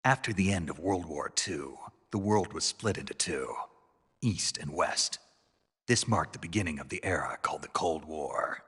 After the end of World War II, the world was split into two, East and West. This marked the beginning of the era called the Cold War.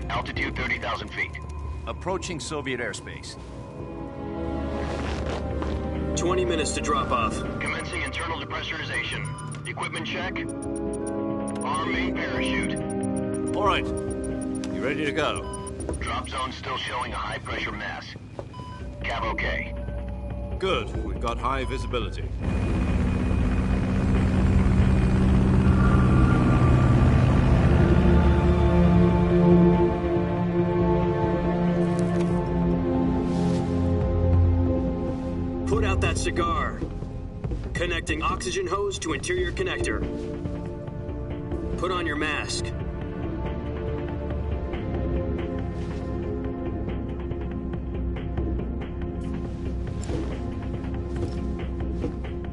Altitude 30,000 feet. Approaching Soviet airspace. 20 minutes to drop off. Commencing internal depressurization. Equipment check. Arm main parachute. All right. You ready to go? Drop zone still showing a high pressure mass. Cav okay. Good. We've got high visibility. Put out that cigar. Connecting oxygen hose to interior connector. Put on your mask.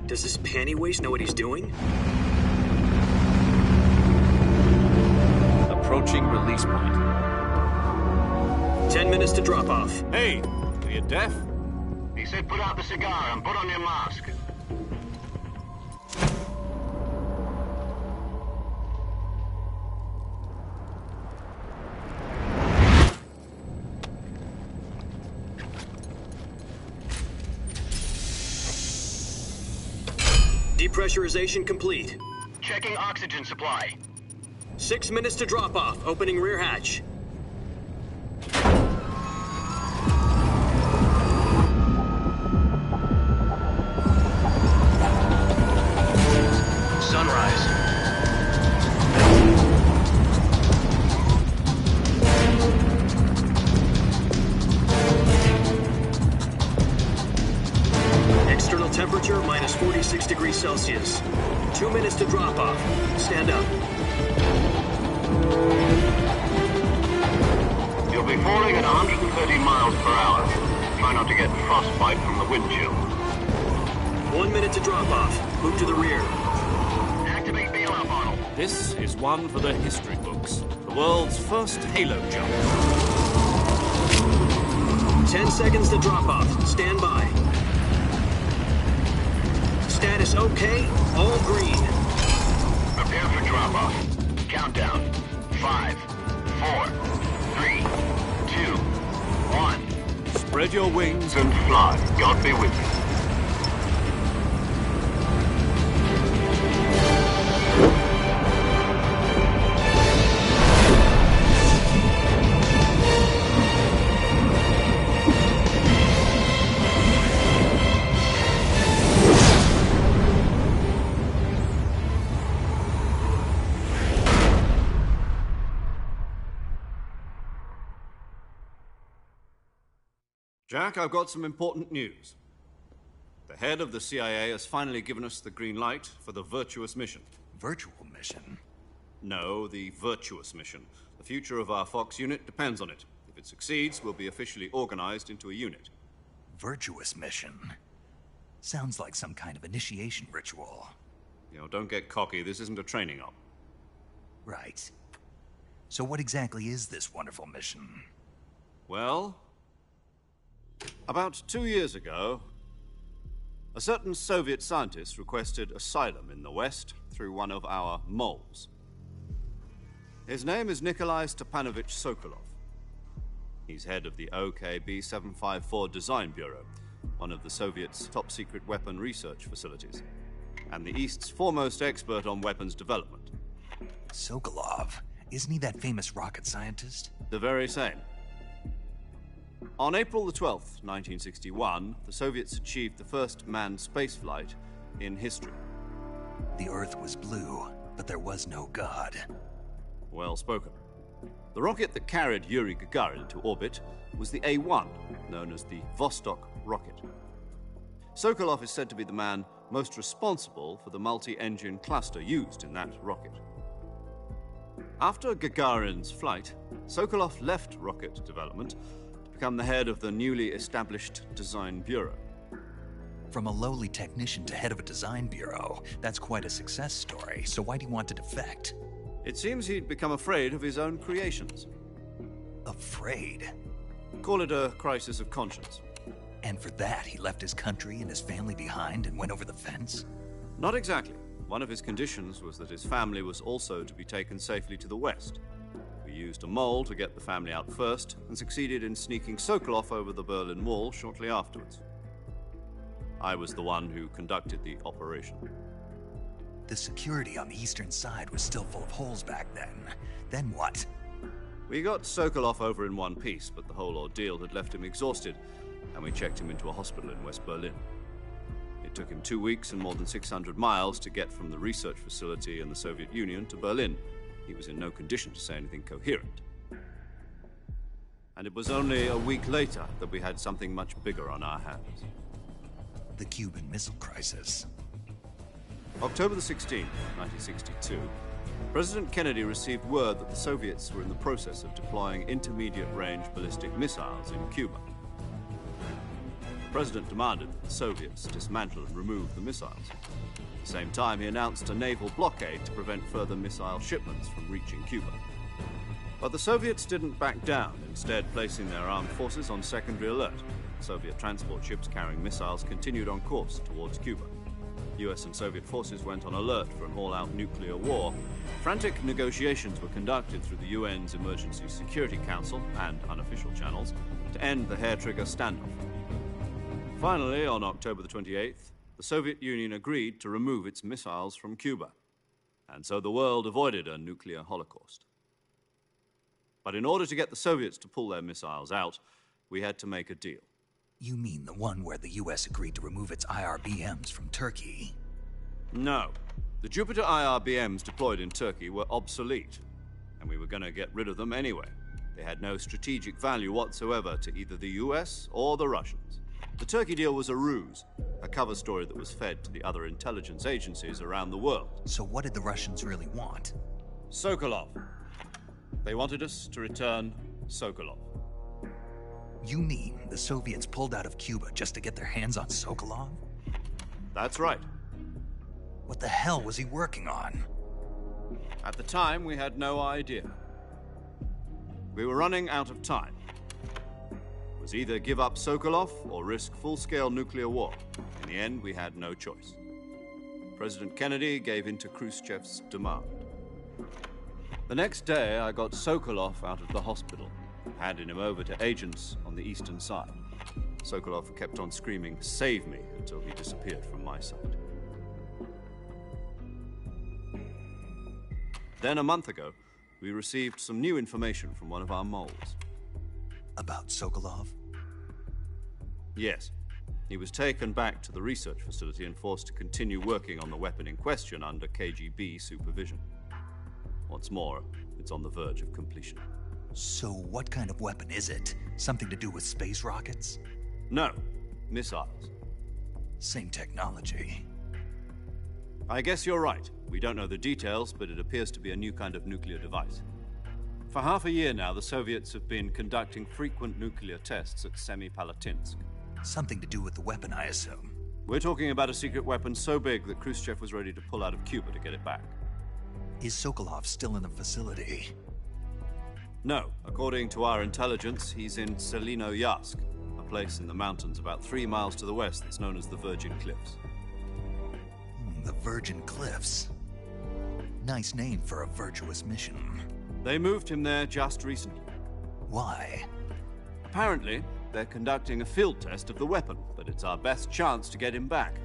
Does this panty waste know what he's doing? Approaching release point. 10 minutes to drop off. Hey, are you deaf? He said put out the cigar and put on your mask. Depressurization complete. Checking oxygen supply. 6 minutes to drop off. Opening rear hatch. Sunrise. External temperature minus 46 degrees Celsius. 2 minutes to drop off. Stand up. You'll be falling at 130 miles per hour. Try not to get frostbite from the wind chill. 1 minute to drop off. Move to the rear. Activate bailout model. This is one for the history books. The world's first halo jump. 10 seconds to drop off. Stand by. Status okay. All green. Prepare for drop off. Countdown. 5, 4, 3, 2, 1. Spread your wings And fly. God be with you. Jack, I've got some important news. The head of the CIA has finally given us the green light for the virtuous mission. Virtual mission? No, the virtuous mission. The future of our Fox unit depends on it. If it succeeds, we'll be officially organized into a unit. Virtuous mission? Sounds like some kind of initiation ritual. You know, don't get cocky. This isn't a training op. Right. So what exactly is this wonderful mission? Well, about 2 years ago, a certain Soviet scientist requested asylum in the West through one of our moles. His name is Nikolai Stepanovich Sokolov. He's head of the OKB-754 Design Bureau, one of the Soviets' top-secret weapon research facilities, and the East's foremost expert on weapons development. Sokolov? Isn't he that famous rocket scientist? The very same. On April the 12th, 1961, the Soviets achieved the first manned spaceflight in history. The Earth was blue, but there was no God. Well spoken. The rocket that carried Yuri Gagarin into orbit was the A-1, known as the Vostok rocket. Sokolov is said to be the man most responsible for the multi-engine cluster used in that rocket. After Gagarin's flight, Sokolov left rocket development to become the head of the newly established Design Bureau. From a lowly technician to head of a design bureau, that's quite a success story, so why do you want to defect? It seems he'd become afraid of his own creations. Afraid? Call it a crisis of conscience. And for that, he left his country and his family behind and went over the fence? Not exactly. One of his conditions was that his family was also to be taken safely to the west. We used a mole to get the family out first and succeeded in sneaking Sokolov over the Berlin Wall shortly afterwards. I was the one who conducted the operation. The security on the eastern side was still full of holes back then. Then what? We got Sokolov over in one piece, but the whole ordeal had left him exhausted, and we checked him into a hospital in West Berlin. It took him 2 weeks and more than 600 miles to get from the research facility in the Soviet Union to Berlin. He was in no condition to say anything coherent. And it was only a week later that we had something much bigger on our hands. The Cuban Missile Crisis. October the 16th, 1962, President Kennedy received word that the Soviets were in the process of deploying intermediate-range ballistic missiles in Cuba. The President demanded that the Soviets dismantle and remove the missiles. At the same time, he announced a naval blockade to prevent further missile shipments from reaching Cuba. But the Soviets didn't back down, instead placing their armed forces on secondary alert. Soviet transport ships carrying missiles continued on course towards Cuba. US and Soviet forces went on alert for an all-out nuclear war. Frantic negotiations were conducted through the UN's Emergency Security Council and unofficial channels to end the hair-trigger standoff. Finally, on October the 28th, the Soviet Union agreed to remove its missiles from Cuba. And so the world avoided a nuclear holocaust. But in order to get the Soviets to pull their missiles out, we had to make a deal. You mean the one where the US agreed to remove its IRBMs from Turkey? No. The Jupiter IRBMs deployed in Turkey were obsolete, and we were going to get rid of them anyway. They had no strategic value whatsoever to either the US or the Russians. The Turkey deal was a ruse, a cover story that was fed to the other intelligence agencies around the world. So what did the Russians really want? Sokolov. They wanted us to return Sokolov. You mean the Soviets pulled out of Cuba just to get their hands on Sokolov? That's right. What the hell was he working on? At the time, we had no idea. We were running out of time. It was either give up Sokolov or risk full-scale nuclear war. In the end, we had no choice. President Kennedy gave in to Khrushchev's demand. The next day, I got Sokolov out of the hospital, handing him over to agents on the eastern side. Sokolov kept on screaming, "Save me," until he disappeared from my sight. Then a month ago, we received some new information from one of our moles. About Sokolov? Yes. He was taken back to the research facility and forced to continue working on the weapon in question under KGB supervision. What's more, it's on the verge of completion. So what kind of weapon is it? Something to do with space rockets? No, missiles. Same technology. I guess you're right. We don't know the details, but it appears to be a new kind of nuclear device. For half a year now, the Soviets have been conducting frequent nuclear tests at Semipalatinsk. Something to do with the weapon, I assume. We're talking about a secret weapon so big that Khrushchev was ready to pull out of Cuba to get it back. Is Sokolov still in the facility? No. According to our intelligence, he's in Selinoyarsk, a place in the mountains about 3 miles to the west that's known as the Virgin Cliffs. The Virgin Cliffs. Nice name for a virtuous mission. They moved him there just recently. Why? Apparently, they're conducting a field test of the weapon, but it's our best chance to get him back.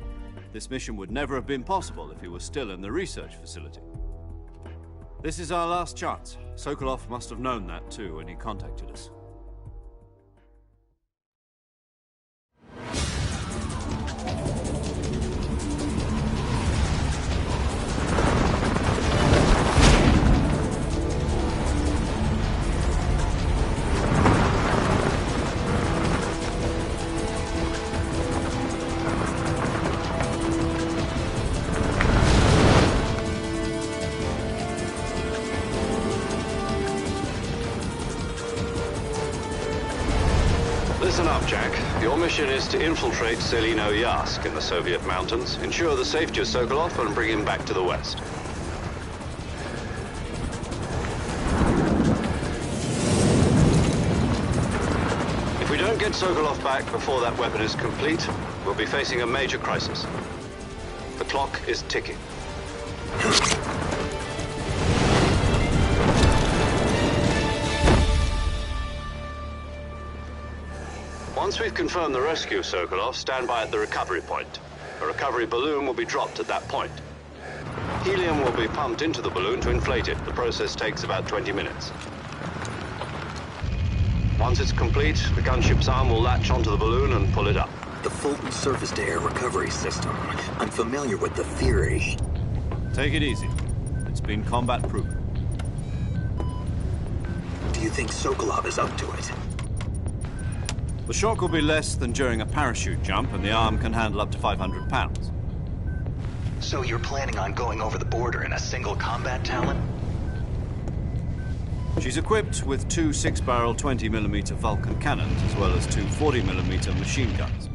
This mission would never have been possible if he was still in the research facility. This is our last chance. Sokolov must have known that too when he contacted us. Jack. Your mission is to infiltrate Selino Yask in the Soviet mountains, ensure the safety of Sokolov, and bring him back to the West. If we don't get Sokolov back before that weapon is complete, we'll be facing a major crisis. The clock is ticking. Once we've confirmed the rescue of Sokolov, stand by at the recovery point. A recovery balloon will be dropped at that point. Helium will be pumped into the balloon to inflate it. The process takes about 20 minutes. Once it's complete, the gunship's arm will latch onto the balloon and pull it up. The Fulton surface-to-air recovery system. I'm familiar with the theory. Take it easy. It's been combat-proven. Do you think Sokolov is up to it? The shock will be less than during a parachute jump, and the arm can handle up to 500 pounds. So you're planning on going over the border in a single combat Talon? She's equipped with two 6-barrel 20mm Vulcan cannons, as well as two 40mm machine guns.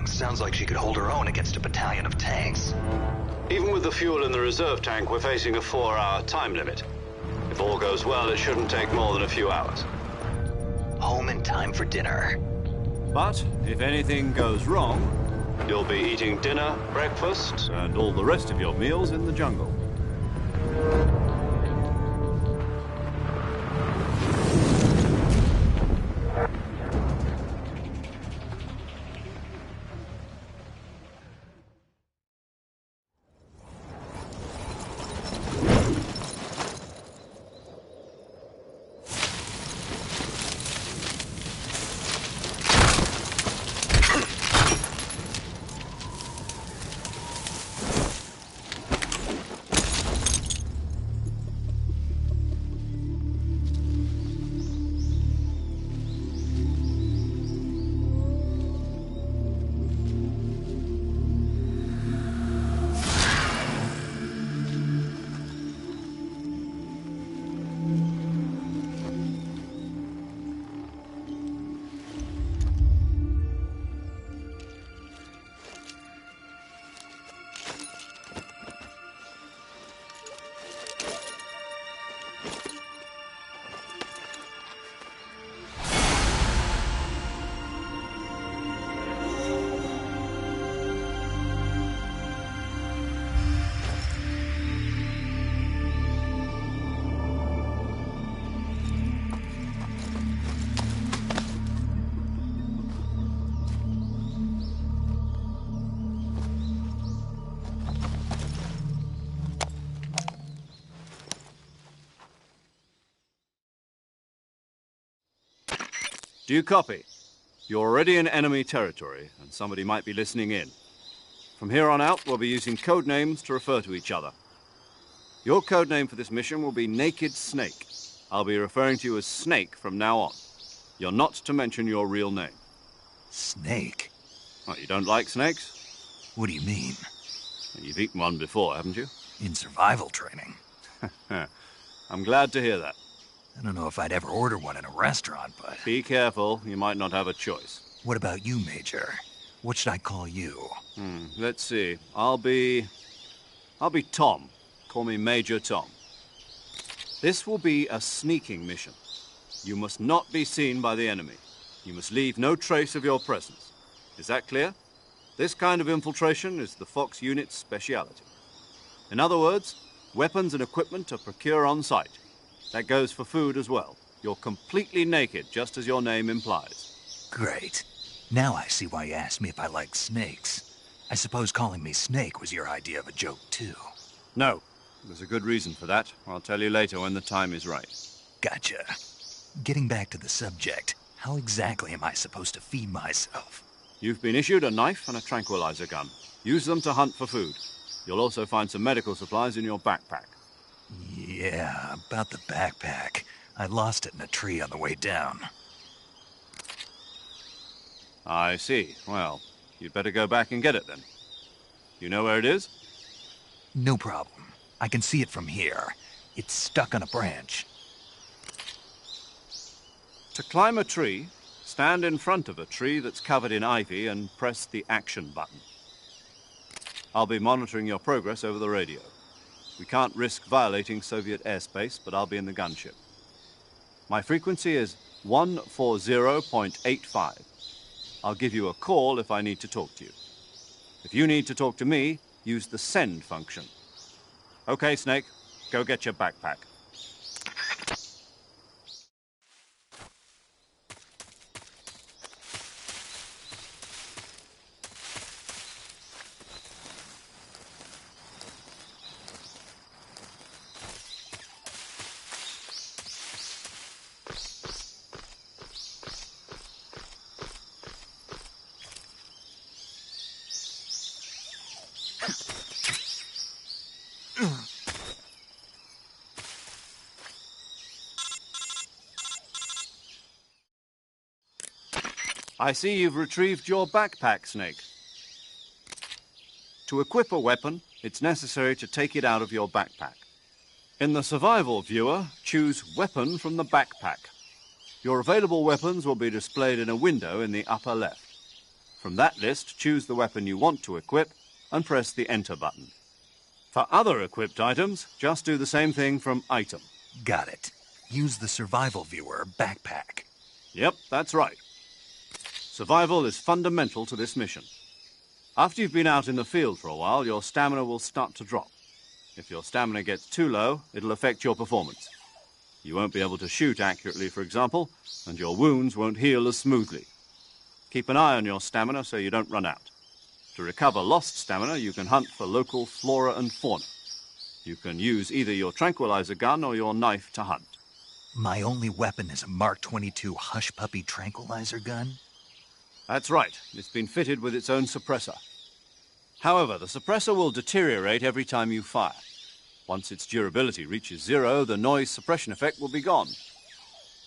Sounds like she could hold her own against a battalion of tanks. Even with the fuel in the reserve tank, we're facing a 4-hour time limit. If all goes well, it shouldn't take more than a few hours. Home in time for dinner. But if anything goes wrong, you'll be eating dinner, breakfast, and all the rest of your meals in the jungle. Do you copy? You're already in enemy territory, and somebody might be listening in. From here on out, we'll be using code names to refer to each other. Your code name for this mission will be Naked Snake. I'll be referring to you as Snake from now on. You're not to mention your real name. Snake? Oh, you don't like snakes? What do you mean? You've eaten one before, haven't you? In survival training. I'm glad to hear that. I don't know if I'd ever order one in a restaurant, but... Be careful, you might not have a choice. What about you, Major? What should I call you? Let's see. I'll be Tom. Call me Major Tom. This will be a sneaking mission. You must not be seen by the enemy. You must leave no trace of your presence. Is that clear? This kind of infiltration is the Fox unit's speciality. In other words, weapons and equipment are procured on site. That goes for food as well. You're completely naked, just as your name implies. Great. Now I see why you asked me if I like snakes. I suppose calling me Snake was your idea of a joke, too. No. There's a good reason for that. I'll tell you later when the time is right. Gotcha. Getting back to the subject, how exactly am I supposed to feed myself? You've been issued a knife and a tranquilizer gun. Use them to hunt for food. You'll also find some medical supplies in your backpack. Yeah, about the backpack. I lost it in a tree on the way down. I see. Well, you'd better go back and get it then. You know where it is? No problem. I can see it from here. It's stuck on a branch. To climb a tree, stand in front of a tree that's covered in ivy and press the action button. I'll be monitoring your progress over the radio. We can't risk violating Soviet airspace, but I'll be in the gunship. My frequency is 140.85. I'll give you a call if I need to talk to you. If you need to talk to me, use the send function. Okay, Snake, go get your backpack. I see you've retrieved your backpack, Snake. To equip a weapon, it's necessary to take it out of your backpack. In the survival viewer, choose Weapon from the backpack. Your available weapons will be displayed in a window in the upper left. From that list, choose the weapon you want to equip and press the Enter button. For other equipped items, just do the same thing from Item. Got it. Use the survival viewer backpack. Yep, that's right. Survival is fundamental to this mission. After you've been out in the field for a while, your stamina will start to drop. If your stamina gets too low, it'll affect your performance. You won't be able to shoot accurately, for example, and your wounds won't heal as smoothly. Keep an eye on your stamina so you don't run out. To recover lost stamina, you can hunt for local flora and fauna. You can use either your tranquilizer gun or your knife to hunt. My only weapon is a Mark 22 Hush Puppy tranquilizer gun? That's right. It's been fitted with its own suppressor. However, the suppressor will deteriorate every time you fire. Once its durability reaches 0, the noise suppression effect will be gone.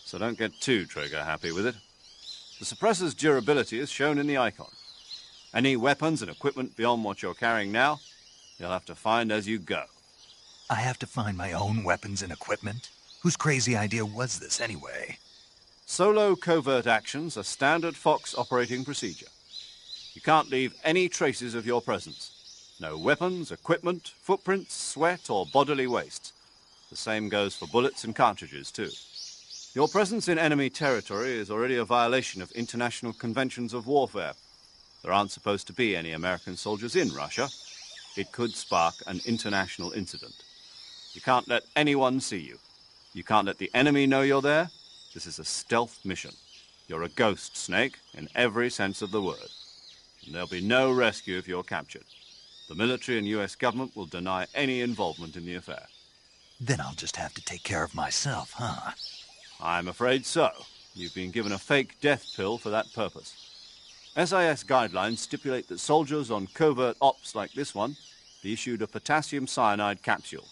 So don't get too trigger-happy with it. The suppressor's durability is shown in the icon. Any weapons and equipment beyond what you're carrying now, you'll have to find as you go. I have to find my own weapons and equipment? Whose crazy idea was this anyway? Solo covert actions are standard Fox operating procedure. You can't leave any traces of your presence. No weapons, equipment, footprints, sweat, or bodily waste. The same goes for bullets and cartridges, too. Your presence in enemy territory is already a violation of international conventions of warfare. There aren't supposed to be any American soldiers in Russia. It could spark an international incident. You can't let anyone see you. You can't let the enemy know you're there. This is a stealth mission. You're a ghost, Snake, in every sense of the word. And there'll be no rescue if you're captured. The military and U.S. government will deny any involvement in the affair. Then I'll just have to take care of myself, huh? I'm afraid so. You've been given a fake death pill for that purpose. SIS guidelines stipulate that soldiers on covert ops like this one be issued a potassium cyanide capsule.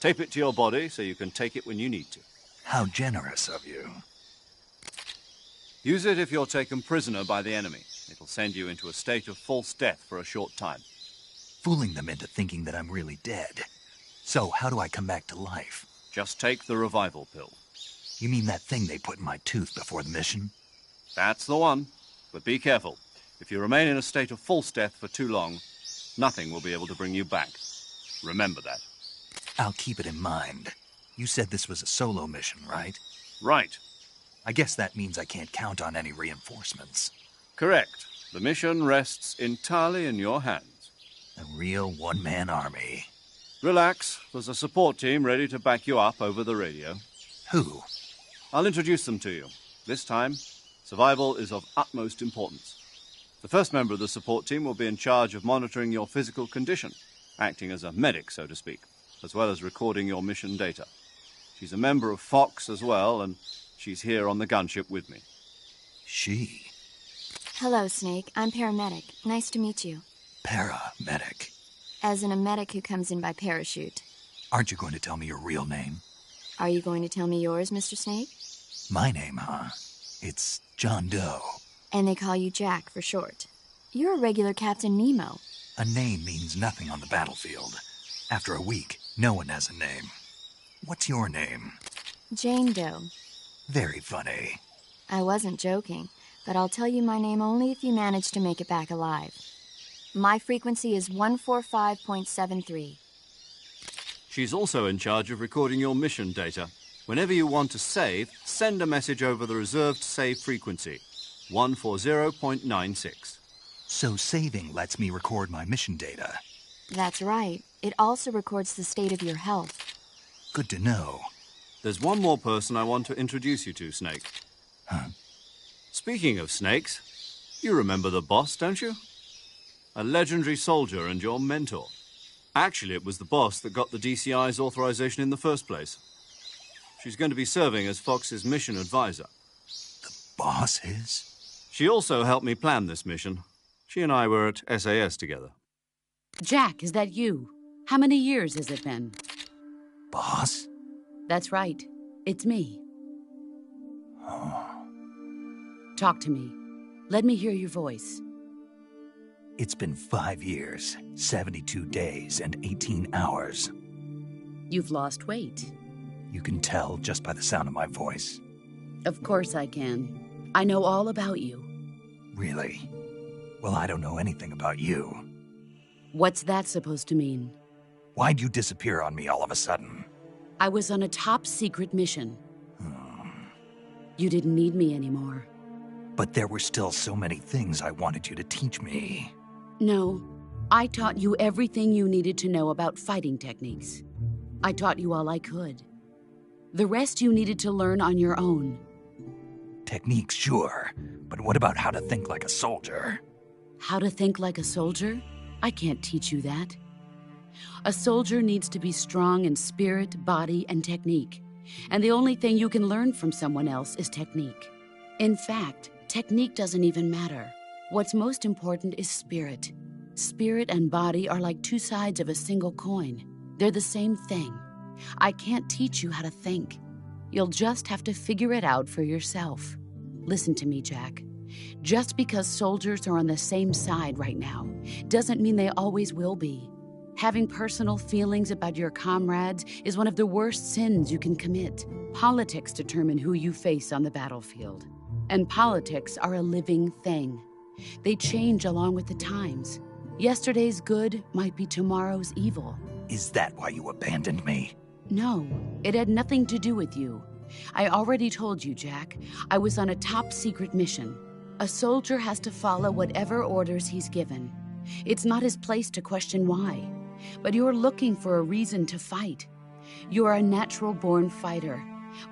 Tape it to your body so you can take it when you need to. How generous of you. Use it if you're taken prisoner by the enemy. It'll send you into a state of false death for a short time. Fooling them into thinking that I'm really dead. So how do I come back to life? Just take the revival pill. You mean that thing they put in my tooth before the mission? That's the one. But be careful. If you remain in a state of false death for too long, nothing will be able to bring you back. Remember that. I'll keep it in mind. You said this was a solo mission, right? Right. I guess that means I can't count on any reinforcements. Correct. The mission rests entirely in your hands. A real one-man army. Relax. There's a support team ready to back you up over the radio. Who? I'll introduce them to you. This time, survival is of utmost importance. The first member of the support team will be in charge of monitoring your physical condition, acting as a medic, so to speak, as well as recording your mission data. She's a member of Fox as well, and she's here on the gunship with me. She? Hello, Snake. I'm paramedic. Nice to meet you. Paramedic. As in a medic who comes in by parachute. Aren't you going to tell me your real name? Are you going to tell me yours, Mr. Snake? My name, huh? It's John Doe. And they call you Jack for short. You're a regular Captain Nemo. A name means nothing on the battlefield. After a week, no one has a name. What's your name? Jane Doe. Very funny. I wasn't joking. but I'll tell you my name only if you manage to make it back alive. My frequency is 145.73. She's also in charge of recording your mission data. Whenever you want to save, send a message over the reserved save frequency, 140.96. So saving lets me record my mission data. That's right. It also records the state of your health. Good to know. There's one more person I want to introduce you to, Snake. Huh? Speaking of snakes, you remember the boss, don't you? A legendary soldier and your mentor. Actually, it was the boss that got the DCI's authorization in the first place. She's going to be serving as Fox's mission advisor. The boss is? She also helped me plan this mission. She and I were at SAS together. Jack, is that you? How many years has it been? Boss? That's right. It's me. Oh. Talk to me. Let me hear your voice. It's been 5 years, 72 days, and 18 hours. You've lost weight. You can tell just by the sound of my voice. Of course I can. I know all about you. Really? Well, I don't know anything about you. What's that supposed to mean? Why'd you disappear on me all of a sudden? I was on a top-secret mission. You didn't need me anymore. But there were still so many things I wanted you to teach me. No, I taught you everything you needed to know about fighting techniques. I taught you all I could. The rest you needed to learn on your own. Techniques, sure. But what about how to think like a soldier? How to think like a soldier? I can't teach you that. A soldier needs to be strong in spirit, body, and technique. And the only thing you can learn from someone else is technique. In fact, technique doesn't even matter. What's most important is spirit. Spirit and body are like two sides of a single coin. They're the same thing. I can't teach you how to think. You'll just have to figure it out for yourself. Listen to me, Jack. Just because soldiers are on the same side right now doesn't mean they always will be. Having personal feelings about your comrades is one of the worst sins you can commit. Politics determine who you face on the battlefield. And politics are a living thing. They change along with the times. Yesterday's good might be tomorrow's evil. Is that why you abandoned me? No, it had nothing to do with you. I already told you, Jack. I was on a top-secret mission. A soldier has to follow whatever orders he's given. It's not his place to question why. But you're looking for a reason to fight. You are a natural-born fighter,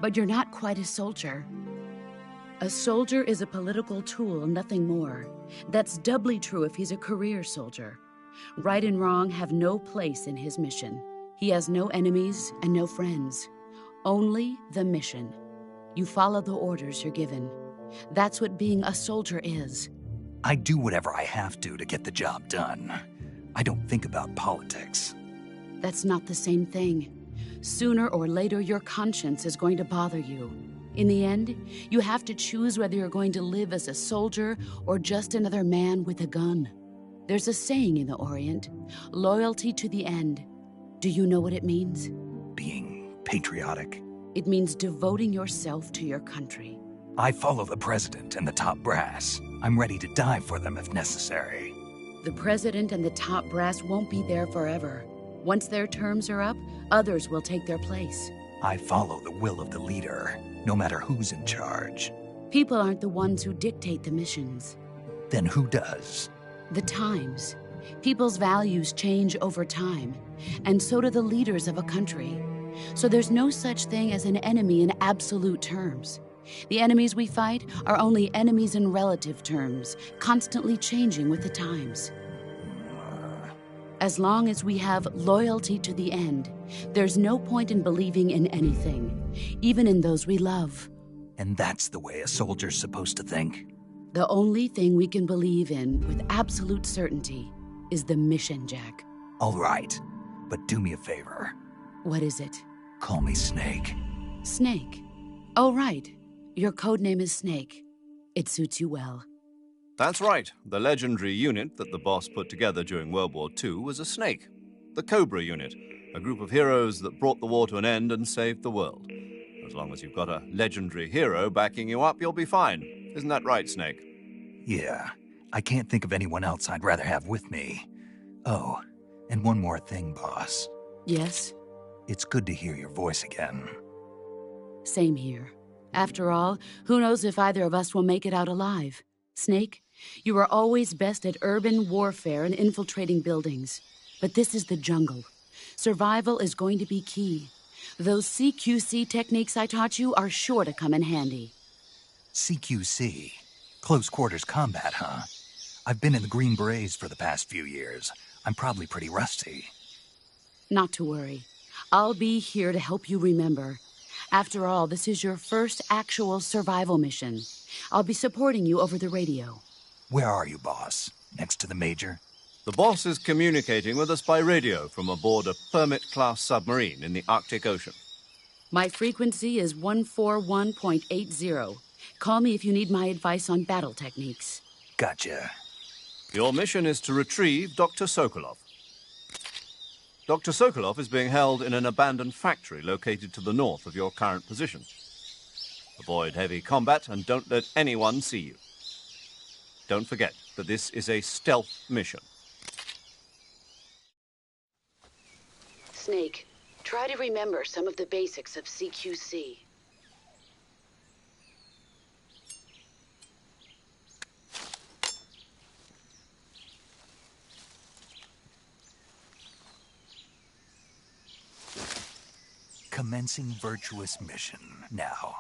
but you're not quite a soldier. A soldier is a political tool, nothing more. That's doubly true if he's a career soldier. Right and wrong have no place in his mission. He has no enemies and no friends. Only the mission. You follow the orders you're given. That's what being a soldier is. I do whatever I have to get the job done. I don't think about politics. That's not the same thing. Sooner or later, your conscience is going to bother you. In the end, you have to choose whether you're going to live as a soldier or just another man with a gun. There's a saying in the Orient, loyalty to the end. Do you know what it means? Being patriotic. It means devoting yourself to your country. I follow the president and the top brass. I'm ready to die for them if necessary. The president and the top brass won't be there forever. Once their terms are up, others will take their place. I follow the will of the leader, no matter who's in charge. People aren't the ones who dictate the missions. Then who does? The times. People's values change over time, and so do the leaders of a country. So there's no such thing as an enemy in absolute terms. The enemies we fight are only enemies in relative terms, constantly changing with the times. As long as we have loyalty to the end, there's no point in believing in anything, even in those we love. And that's the way a soldier's supposed to think? The only thing we can believe in with absolute certainty is the mission, Jack. All right, but do me a favor. What is it? Call me Snake. Snake? Oh, right. Your code name is Snake. It suits you well. That's right. The legendary unit that the boss put together during World War II was a snake. The Cobra unit, a group of heroes that brought the war to an end and saved the world. As long as you've got a legendary hero backing you up, you'll be fine. Isn't that right, Snake? Yeah, I can't think of anyone else I'd rather have with me. Oh, and one more thing, boss. Yes? It's good to hear your voice again. Same here. After all, who knows if either of us will make it out alive? Snake, you are always best at urban warfare and infiltrating buildings. But this is the jungle. Survival is going to be key. Those CQC techniques I taught you are sure to come in handy. CQC? Close quarters combat, huh? I've been in the Green Berets for the past few years. I'm probably pretty rusty. Not to worry. I'll be here to help you remember. After all, this is your first actual survival mission. I'll be supporting you over the radio. Where are you, boss? Next to the Major? The boss is communicating with us by radio from aboard a Permit-class submarine in the Arctic Ocean. My frequency is 141.80. Call me if you need my advice on battle techniques. Gotcha. Your mission is to retrieve Dr. Sokolov. Dr. Sokolov is being held in an abandoned factory located to the north of your current position. Avoid heavy combat and don't let anyone see you. Don't forget that this is a stealth mission. Snake, try to remember some of the basics of CQC. Commencing virtuous mission now.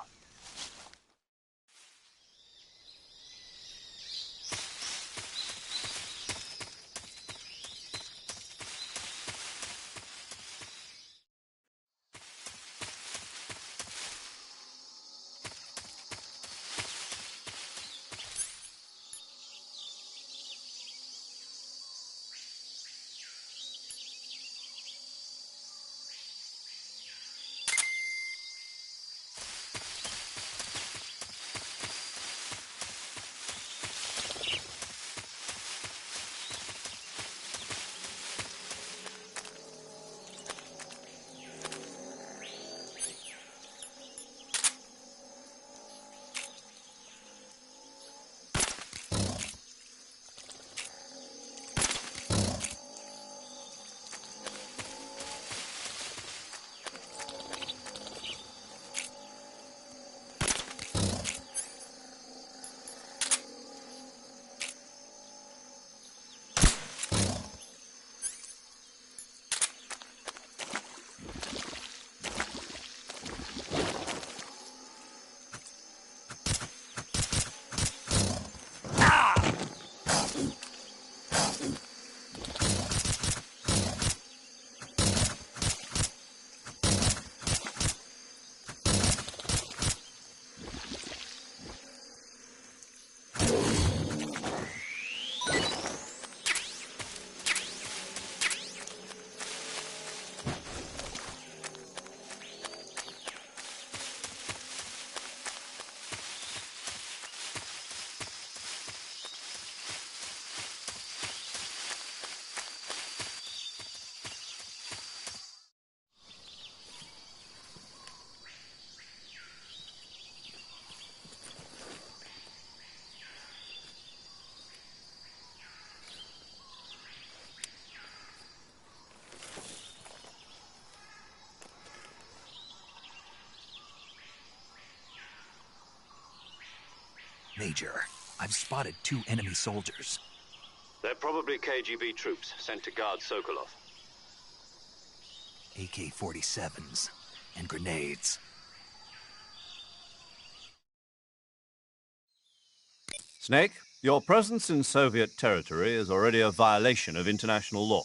Major, I've spotted 2 enemy soldiers. They're probably KGB troops sent to guard Sokolov. AK-47s and grenades. Snake, your presence in Soviet territory is already a violation of international law.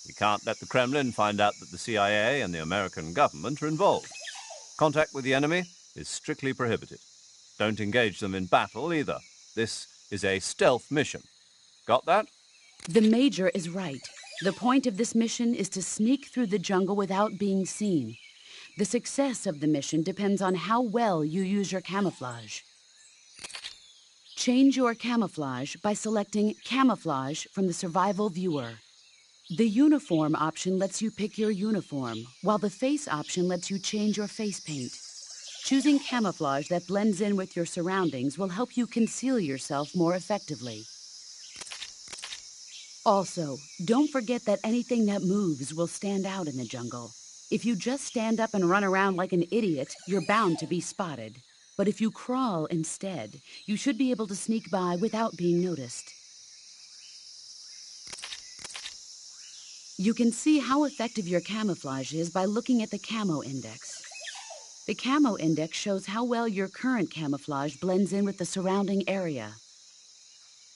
We can't let the Kremlin find out that the CIA and the American government are involved. Contact with the enemy is strictly prohibited. Don't engage them in battle either. This is a stealth mission. Got that? The Major is right. The point of this mission is to sneak through the jungle without being seen. The success of the mission depends on how well you use your camouflage. Change your camouflage by selecting Camouflage from the Survival Viewer. The Uniform option lets you pick your uniform, while the Face option lets you change your face paint. Choosing camouflage that blends in with your surroundings will help you conceal yourself more effectively. Also, don't forget that anything that moves will stand out in the jungle. If you just stand up and run around like an idiot, you're bound to be spotted. But if you crawl instead, you should be able to sneak by without being noticed. You can see how effective your camouflage is by looking at the camo index. The camo index shows how well your current camouflage blends in with the surrounding area.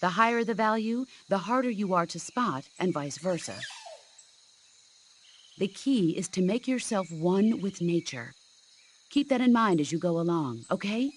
The higher the value, the harder you are to spot, and vice versa. The key is to make yourself one with nature. Keep that in mind as you go along, okay?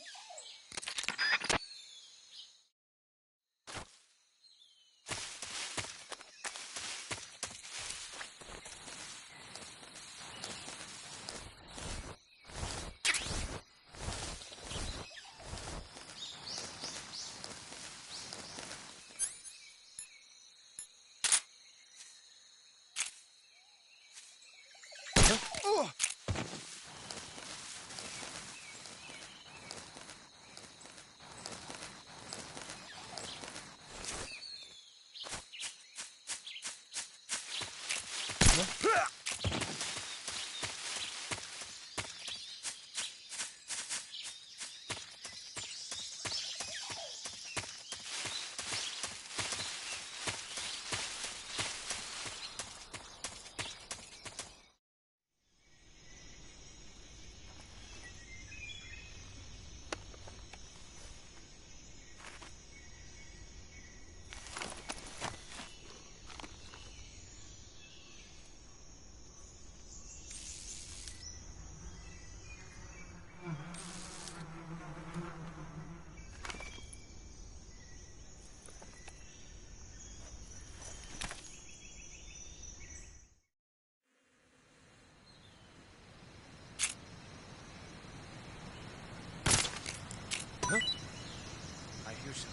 I hear something.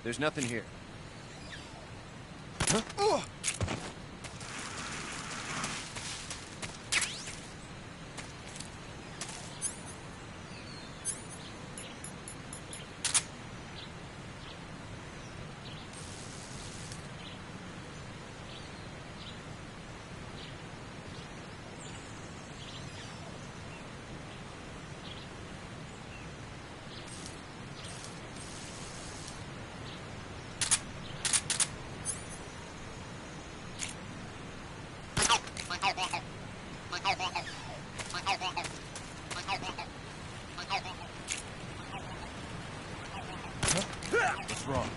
There's nothing here. Huh? Oh! What's wrong?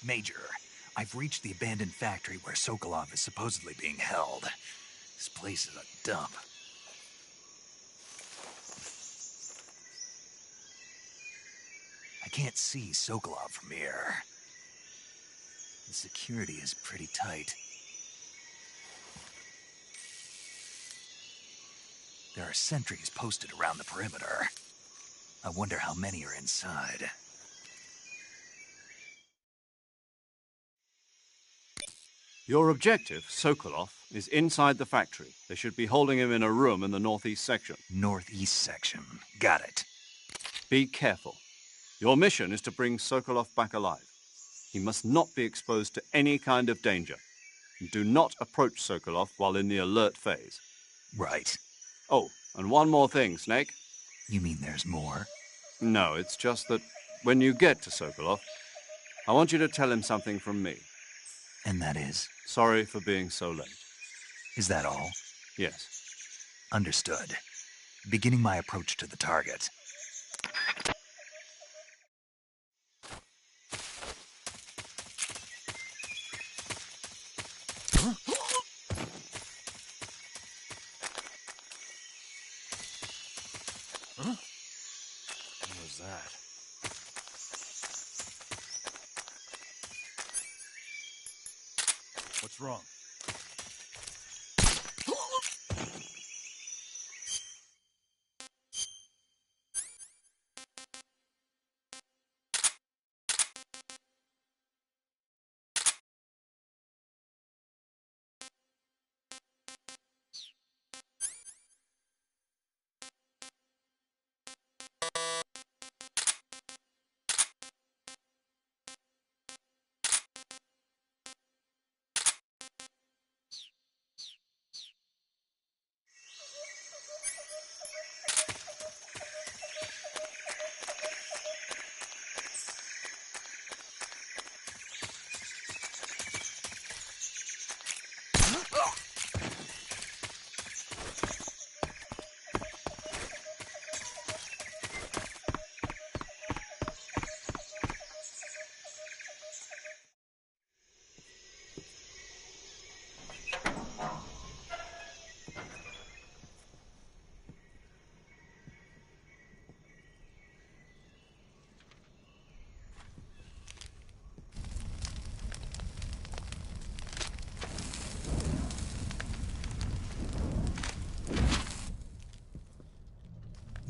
Major, I've reached the abandoned factory where Sokolov is supposedly being held. This place is a dump. I can't see Sokolov from here. The security is pretty tight. There are sentries posted around the perimeter. I wonder how many are inside. Your objective, Sokolov, is inside the factory. They should be holding him in a room in the northeast section. Northeast section. Got it. Be careful. Your mission is to bring Sokolov back alive. He must not be exposed to any kind of danger. And do not approach Sokolov while in the alert phase. Right. Oh, and one more thing, Snake. You mean there's more? No, it's just that when you get to Sokolov, I want you to tell him something from me. And that is? Sorry for being so late. Is that all? Yes. Understood. Beginning my approach to the target. What was that? What's wrong?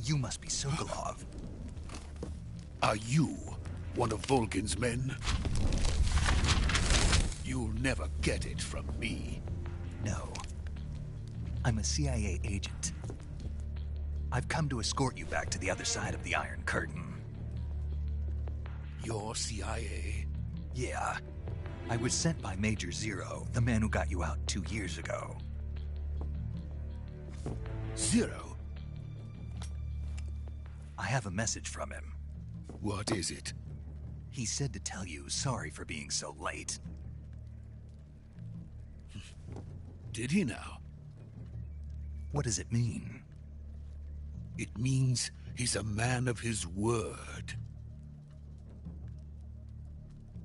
You must be Sokolov. Are you one of Volgin's men? You'll never get it from me. No. I'm a CIA agent. I've come to escort you back to the other side of the Iron Curtain. You're CIA? Yeah. I was sent by Major Zero, the man who got you out 2 years ago. Zero? I have a message from him. What is it? He said to tell you sorry for being so late. Did he now? What does it mean? It means he's a man of his word.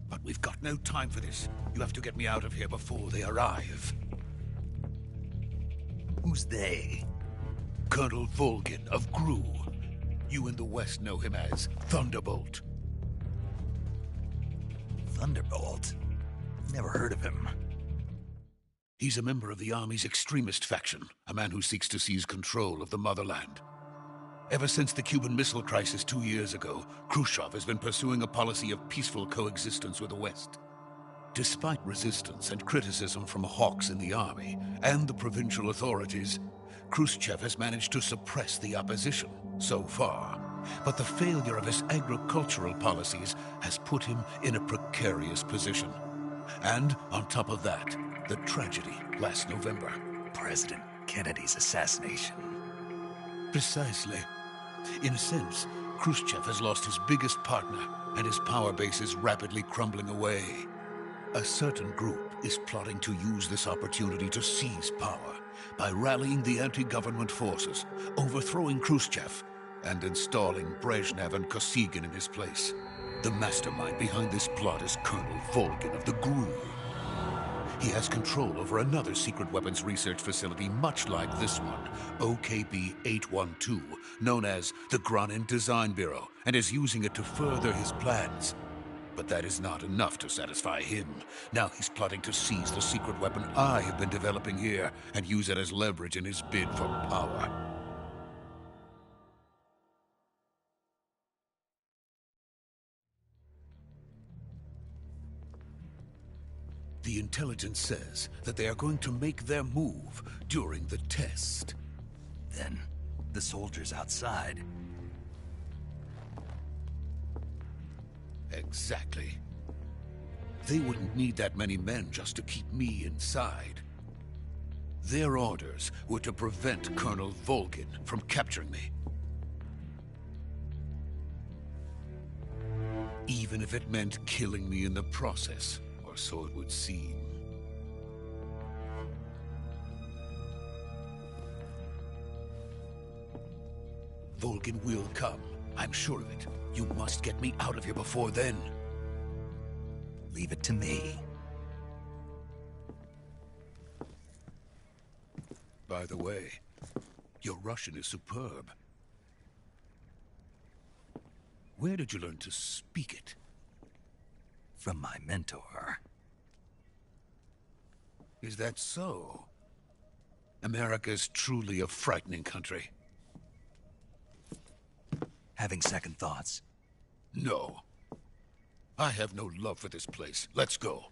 But we've got no time for this. You have to get me out of here before they arrive. Who's they? Colonel Volgin of GRU. You in the West know him as Thunderbolt. Thunderbolt? Never heard of him. He's a member of the Army's extremist faction, a man who seeks to seize control of the motherland. Ever since the Cuban Missile Crisis 2 years ago, Khrushchev has been pursuing a policy of peaceful coexistence with the West. Despite resistance and criticism from hawks in the Army and the provincial authorities, Khrushchev has managed to suppress the opposition so far. But the failure of his agricultural policies has put him in a precarious position. And on top of that, the tragedy last November. President Kennedy's assassination. Precisely. In a sense, Khrushchev has lost his biggest partner, and his power base is rapidly crumbling away. A certain group is plotting to use this opportunity to seize power by rallying the anti-government forces, overthrowing Khrushchev, and installing Brezhnev and Kosygin in his place. The mastermind behind this plot is Colonel Volgin of the GRU. He has control over another secret weapons research facility much like this one, OKB-812, known as the Granin Design Bureau, and is using it to further his plans. But that is not enough to satisfy him. Now he's plotting to seize the secret weapon I have been developing here and use it as leverage in his bid for power. The intelligence says that they are going to make their move during the test. Then, the soldiers outside. Exactly. They wouldn't need that many men just to keep me inside. Their orders were to prevent Colonel Volgin from capturing me. Even if it meant killing me in the process, or so it would seem. Volgin will come. I'm sure of it. You must get me out of here before then. Leave it to me. By the way, your Russian is superb. Where did you learn to speak it? From my mentor. Is that so? America is truly a frightening country. Having second thoughts? No. I have no love for this place. Let's go.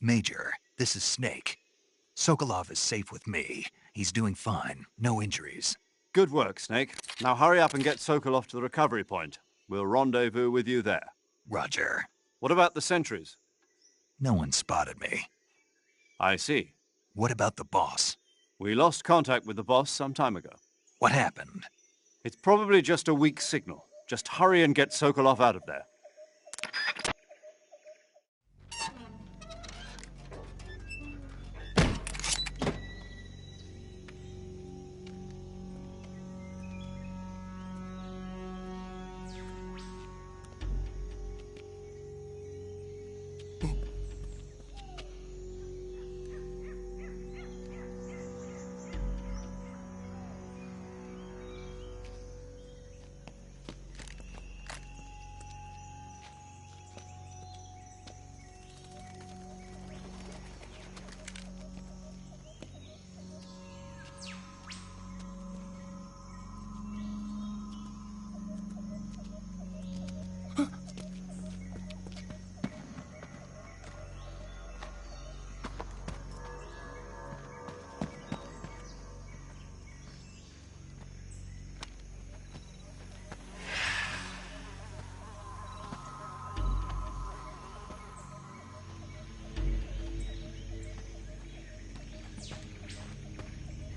Major, this is Snake. Sokolov is safe with me. He's doing fine. No injuries. Good work, Snake. Now hurry up and get Sokolov to the recovery point. We'll rendezvous with you there. Roger. What about the sentries? No one spotted me. I see. What about the boss? We lost contact with the boss some time ago. What happened? It's probably just a weak signal. Just hurry and get Sokolov out of there.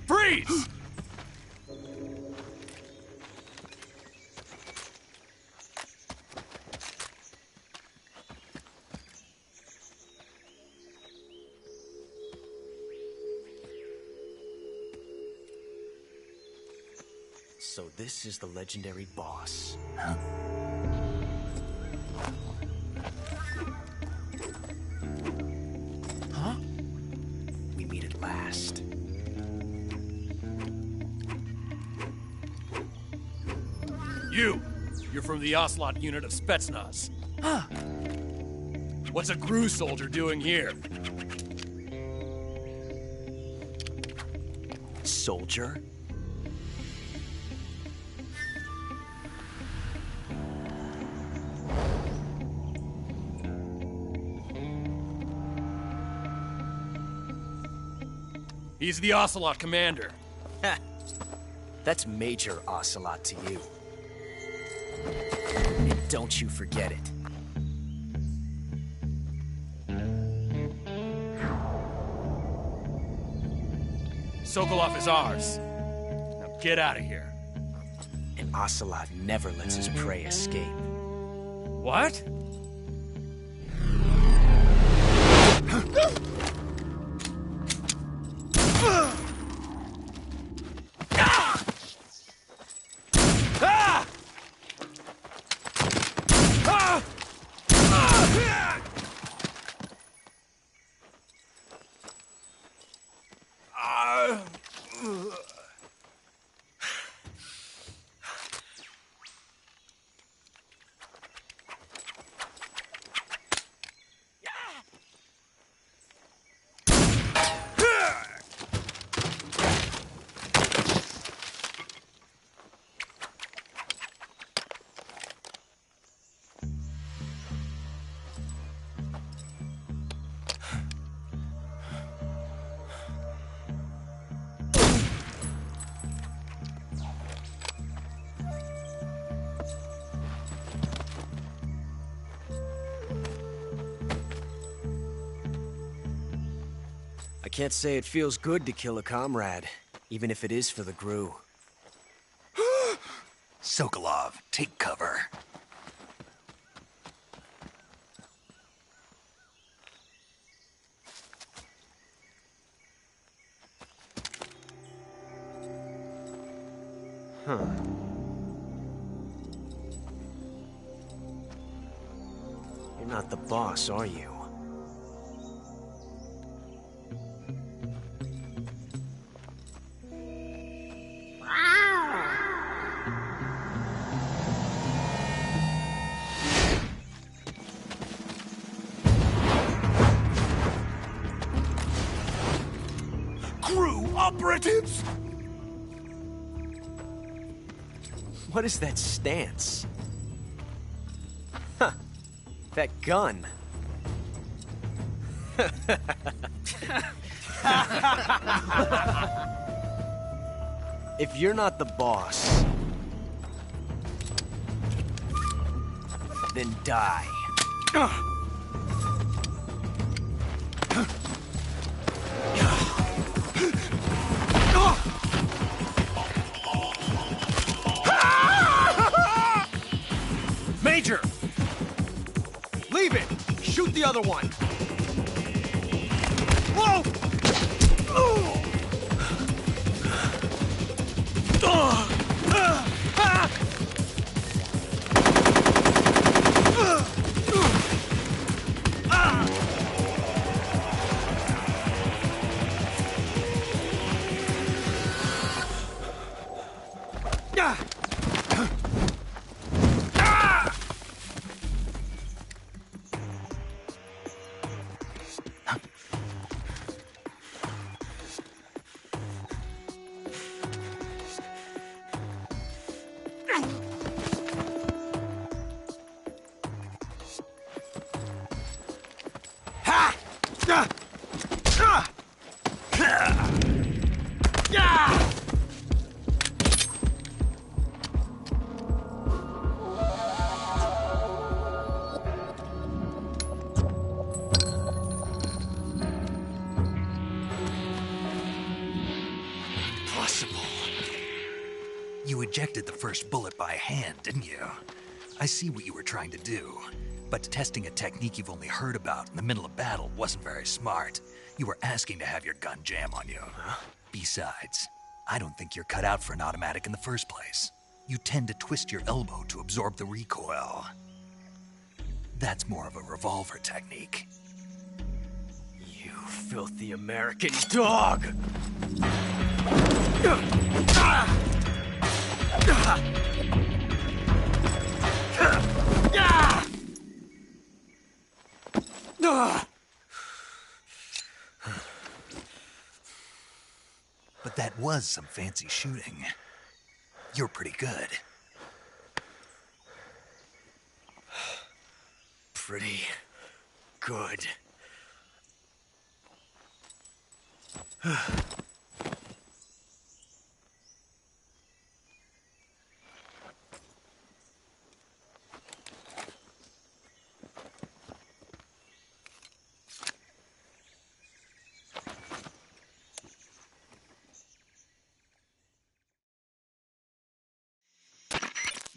Freeze! So this is the legendary boss. Huh? Huh? We meet at last. You're from the Ocelot unit of Spetsnaz. Huh. What's a GRU soldier doing here? Soldier? He's the Ocelot commander. Ha! That's Major Ocelot to you. And don't you forget it. Sokolov is ours. Now get out of here. And Ocelot never lets his prey escape. What? can't say it feels good to kill a comrade, even if it is for the GRU. Sokolov, take cover. Huh. You're not the boss, are you? GRU operatives! What is that stance? Huh. That gun. If you're not the boss, then die. Major! Leave it! Shoot the other one! Whoa! You ejected the first bullet by hand, didn't you? I see what you were trying to do. But testing a technique you've only heard about in the middle of battle wasn't very smart. You were asking to have your gun jam on you. Huh? Besides, I don't think you're cut out for an automatic in the first place. You tend to twist your elbow to absorb the recoil. That's more of a revolver technique. You filthy American dog! But that was some fancy shooting. You're pretty good. Pretty good.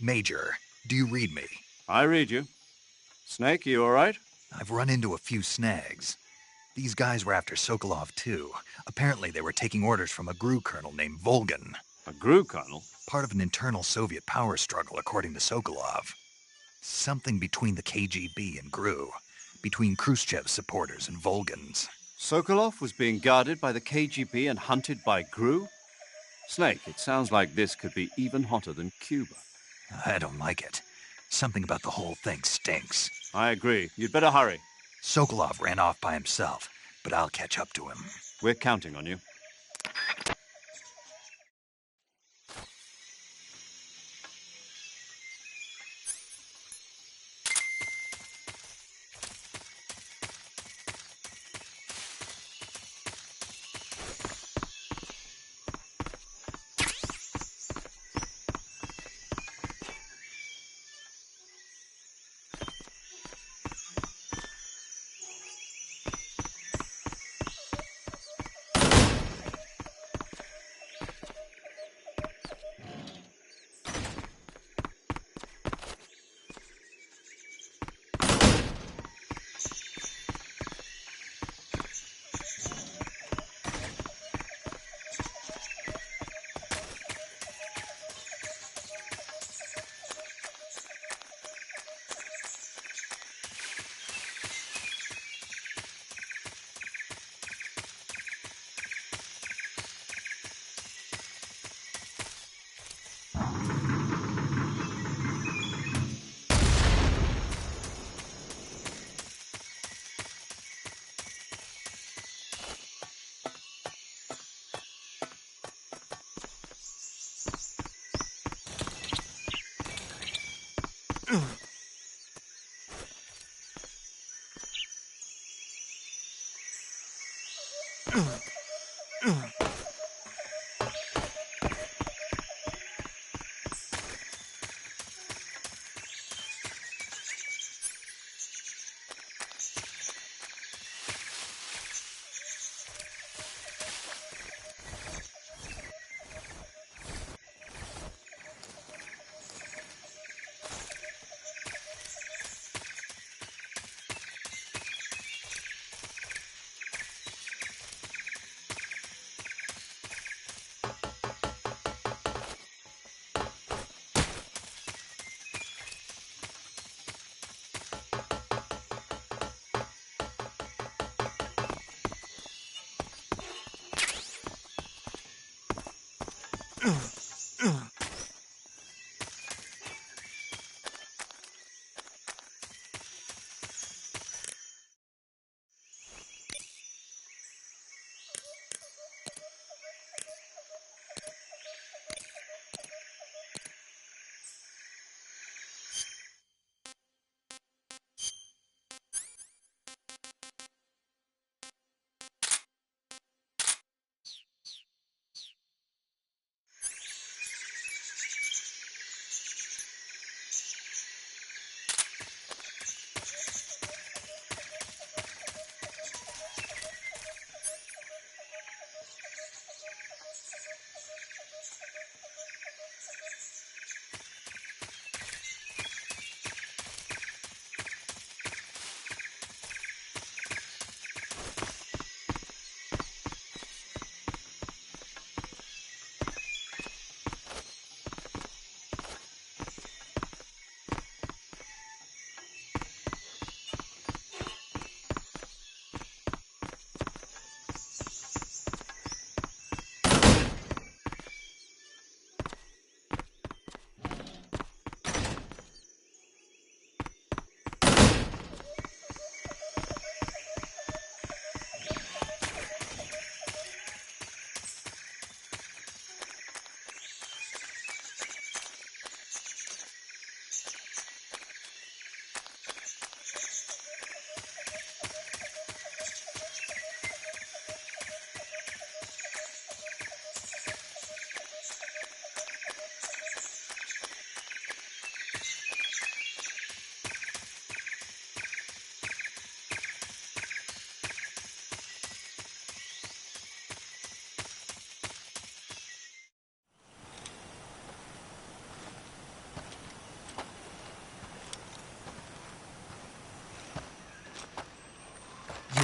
Major, do you read me? I read you. Snake, you all right? I've run into a few snags. These guys were after Sokolov, too. Apparently they were taking orders from a GRU colonel named Volgan. A GRU colonel? Part of an internal Soviet power struggle, according to Sokolov. Something between the KGB and GRU. Between Khrushchev's supporters and Volgan's. Sokolov was being guarded by the KGB and hunted by GRU? Snake, it sounds like this could be even hotter than Cuba. I don't like it. Something about the whole thing stinks. I agree. You'd better hurry. Sokolov ran off by himself, but I'll catch up to him. We're counting on you.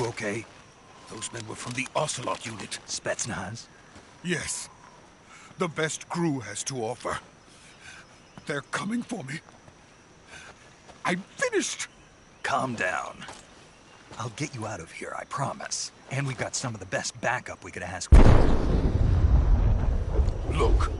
You okay? Those men were from the Ocelot unit. Spetsnaz? Yes. The best crew has to offer. They're coming for me. I'm finished! Calm down. I'll get you out of here, I promise. And we've got some of the best backup we could ask for. Look.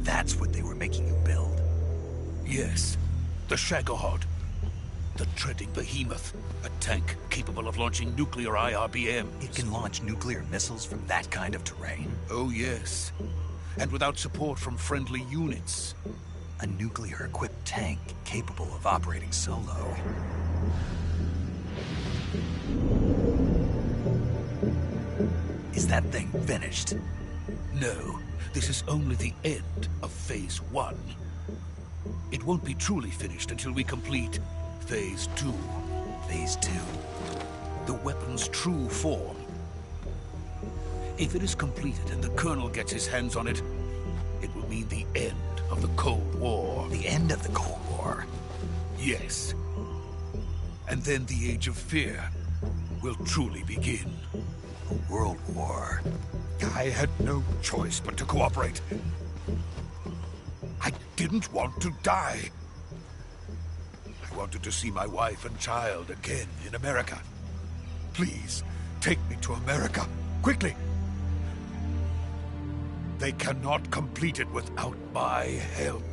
That's what they were making you build? Yes. The Shagohod. The treading behemoth. A tank capable of launching nuclear IRBMs. It can launch nuclear missiles from that kind of terrain? Oh, yes. And without support from friendly units. A nuclear-equipped tank capable of operating solo. Is that thing finished? No. This is only the end of Phase 1. It won't be truly finished until we complete Phase 2. Phase 2? The weapon's true form. If it is completed and the Colonel gets his hands on it, it will mean the end of the Cold War. The end of the Cold War? Yes. And then the Age of Fear will truly begin. A world war. I had no choice but to cooperate. I didn't want to die. I wanted to see my wife and child again in America. Please, take me to America, quickly. They cannot complete it without my help.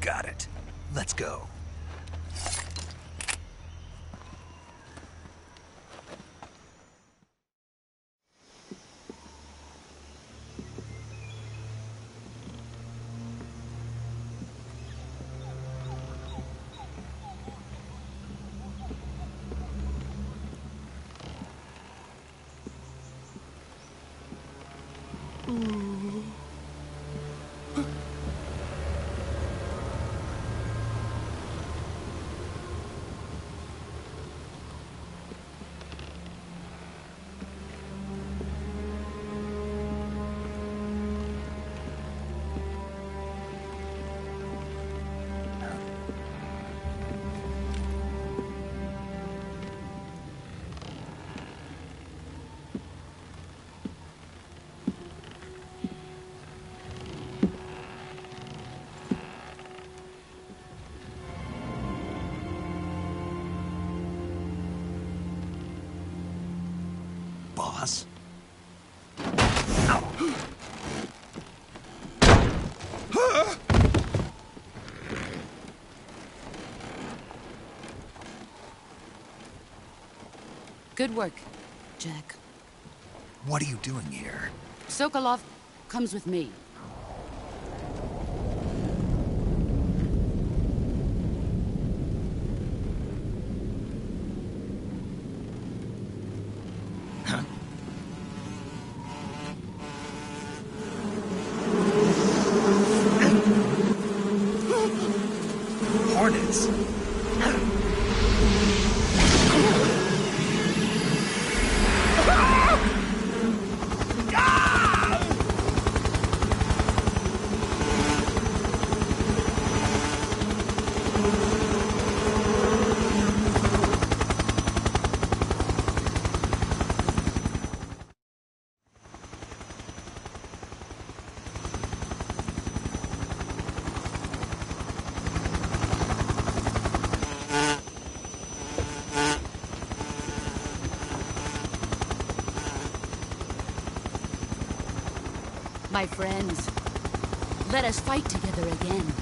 Got it. Let's go. Good work, Jack. What are you doing here? Sokolov comes with me. Hornets? My friends, let us fight together again.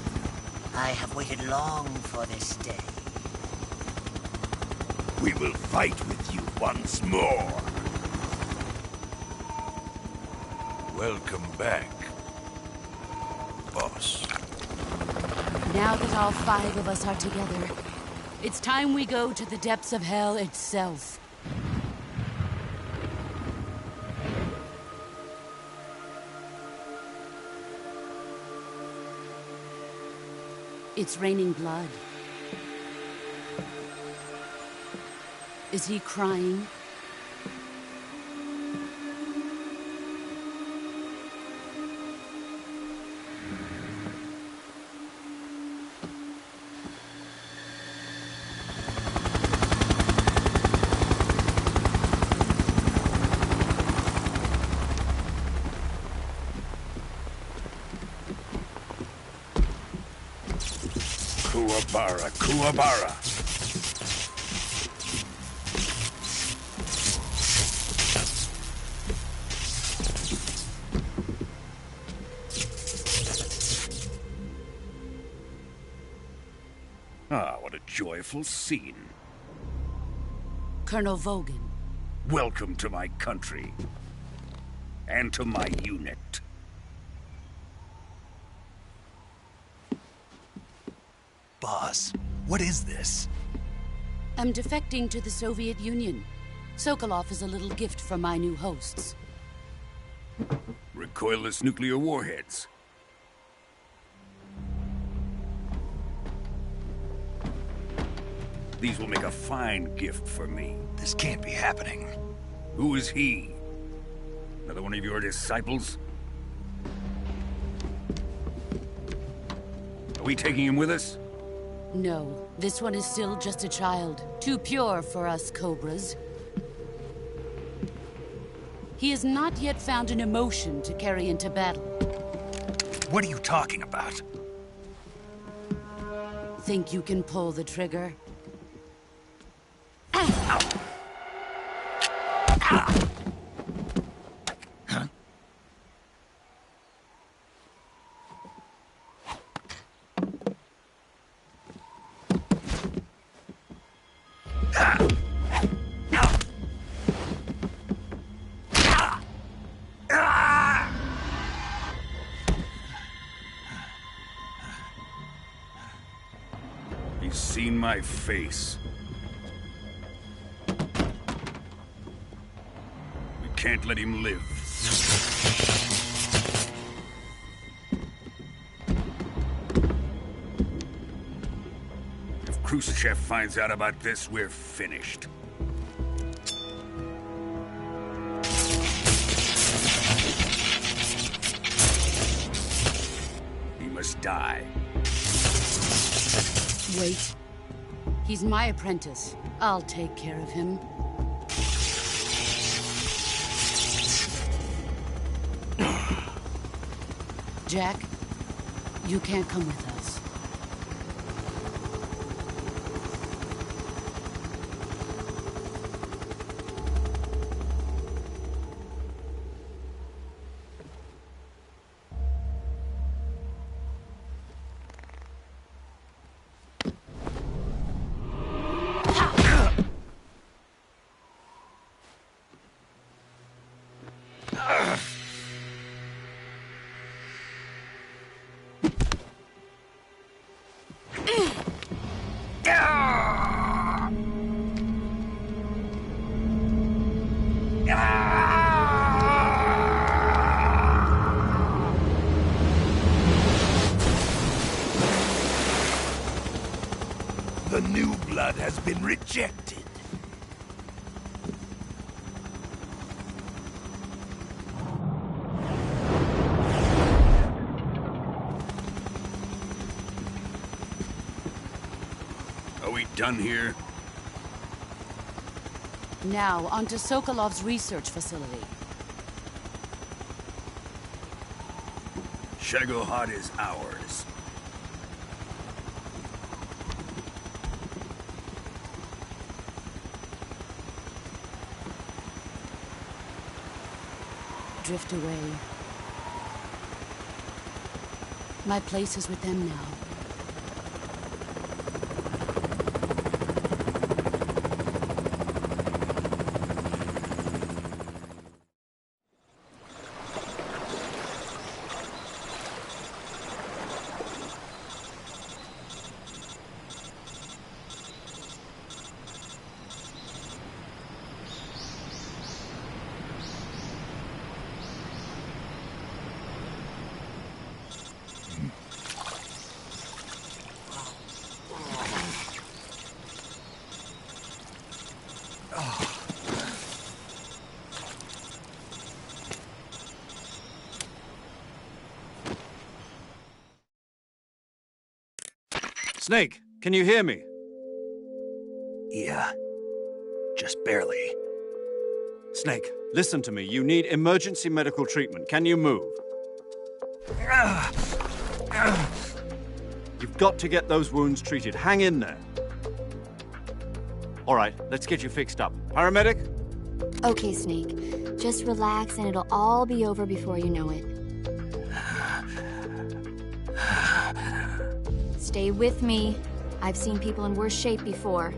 I have waited long for this day. We will fight with you once more. Welcome back, boss. Now that all 5 of us are together, it's time we go to the depths of hell itself. It's raining blood. Is he crying? Kuwabara, Kuwabara. Ah, what a joyful scene. Colonel Vogan. Welcome to my country. And to my unit. Boss, what is this? I'm defecting to the Soviet Union. Sokolov is a little gift from my new hosts. Recoilless nuclear warheads. These will make a fine gift for me. This can't be happening. Who is he? Another one of your disciples? Are we taking him with us? No, this one is still just a child. Too pure for us Cobras. He has not yet found an emotion to carry into battle. What are you talking about? Think you can pull the trigger? He's seen my face. We can't let him live. If Khrushchev finds out about this, we're finished. He must die. Wait. He's my apprentice. I'll take care of him. Jack, you can't come with us. has been rejected. Are we done here? Now, on to Sokolov's research facility. Shagohod is ours. Drift away. My place is with them now. Snake, can you hear me? Yeah. Just barely. Snake, listen to me. You need emergency medical treatment. Can you move? You've got to get those wounds treated. Hang in there. All right, let's get you fixed up. Paramedic? Okay, Snake. Just relax and it'll all be over before you know it. Stay with me. I've seen people in worse shape before.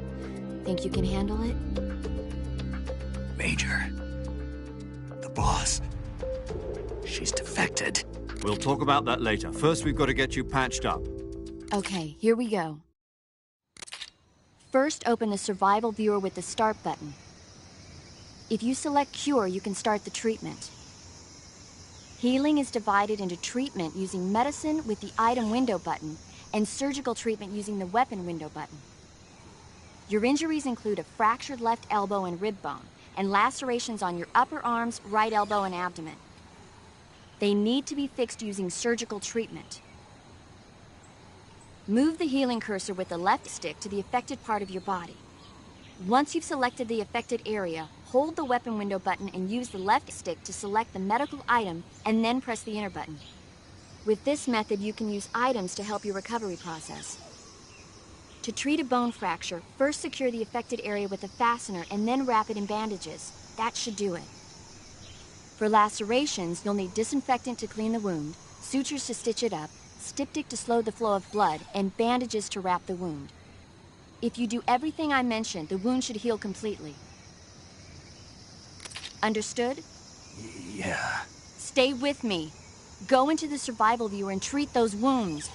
Think you can handle it? Major. The boss. She's defected. We'll talk about that later. First, we've got to get you patched up. Okay, here we go. First, open the survival viewer with the start button. If you select cure, you can start the treatment. Healing is divided into treatment using medicine with the item window button and surgical treatment using the weapon window button. Your injuries include a fractured left elbow and rib bone, and lacerations on your upper arms, right elbow, and abdomen. They need to be fixed using surgical treatment. Move the healing cursor with the left stick to the affected part of your body. Once you've selected the affected area, hold the weapon window button and use the left stick to select the medical item, and then press the enter button. With this method, you can use items to help your recovery process. To treat a bone fracture, first secure the affected area with a fastener and then wrap it in bandages. That should do it. For lacerations, you'll need disinfectant to clean the wound, sutures to stitch it up, styptic to slow the flow of blood, and bandages to wrap the wound. If you do everything I mentioned, the wound should heal completely. Understood? Yeah. Stay with me. Go into the survival viewer and treat those wounds.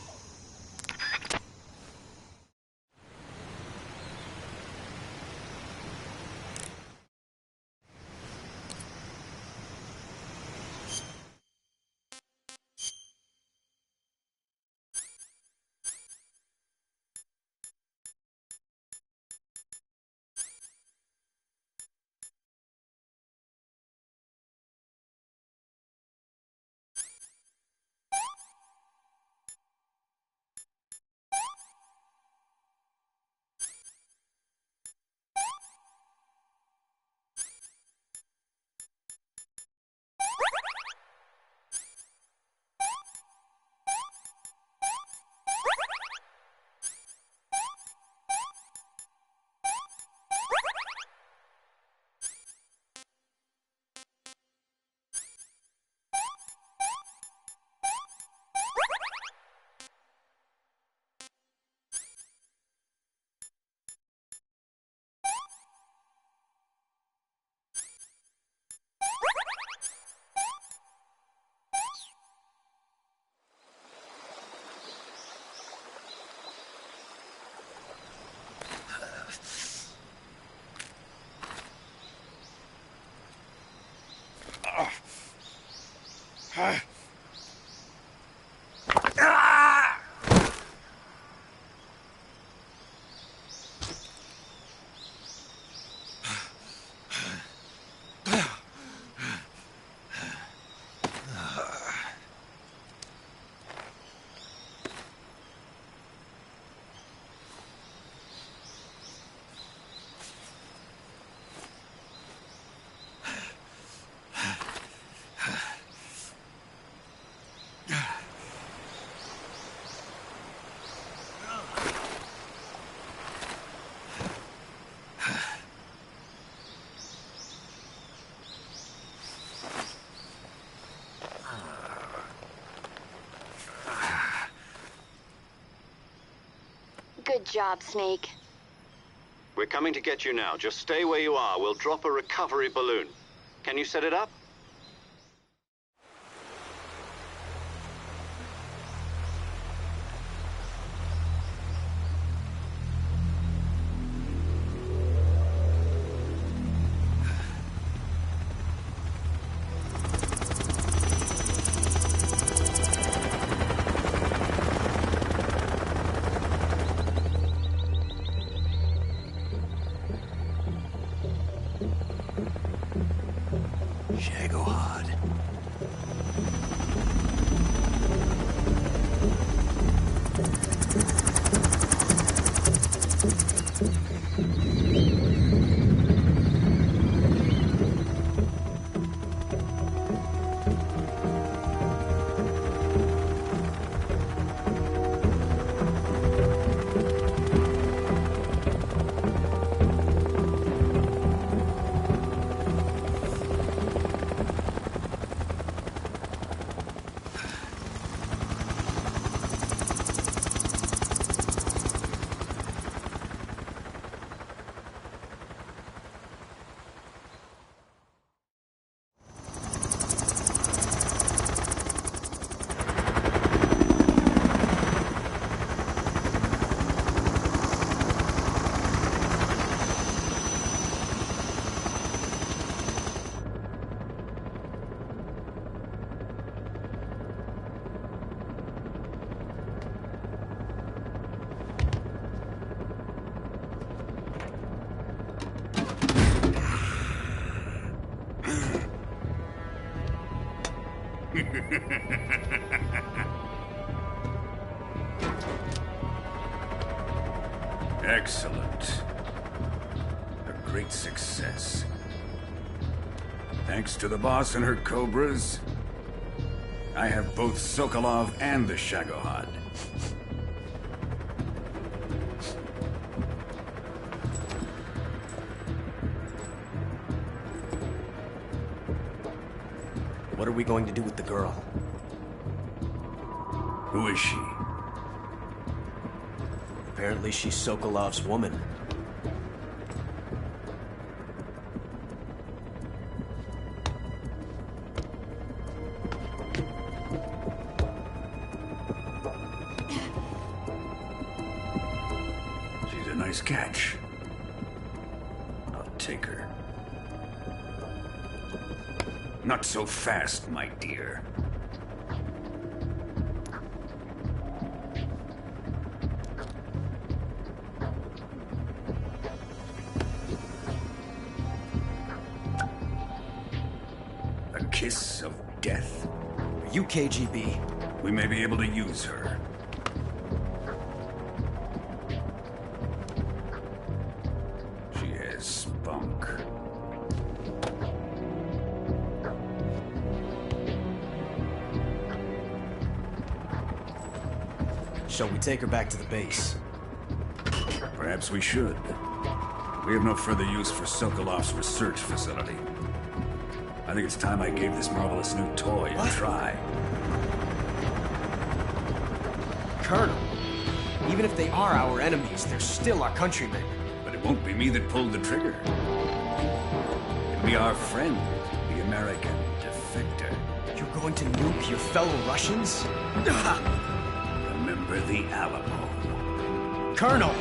Good job, Snake. We're coming to get you now. Just stay where you are. We'll drop a recovery balloon. Can you set it up? Shagohod. Excellent. A great success. Thanks to the boss and her cobras, I have both Sokolov and the Shagohod. What are we going to do with the girl? Who is she? Apparently she's Sokolov's woman. She's a nice catch. I'll take her. Not so fast, my dear. A kiss of death. Are you KGB? We may be able to use her. She has spunk. Shall we take her back to the base? Perhaps we should. We have no further use for Sokolov's research facility. I think it's time I gave this marvelous new toy a try. Colonel, even if they are our enemies, they're still our countrymen. But it won't be me that pulled the trigger. It'll be our friend, the American defector. You're going to nuke your fellow Russians? Remember the Alamo. Colonel!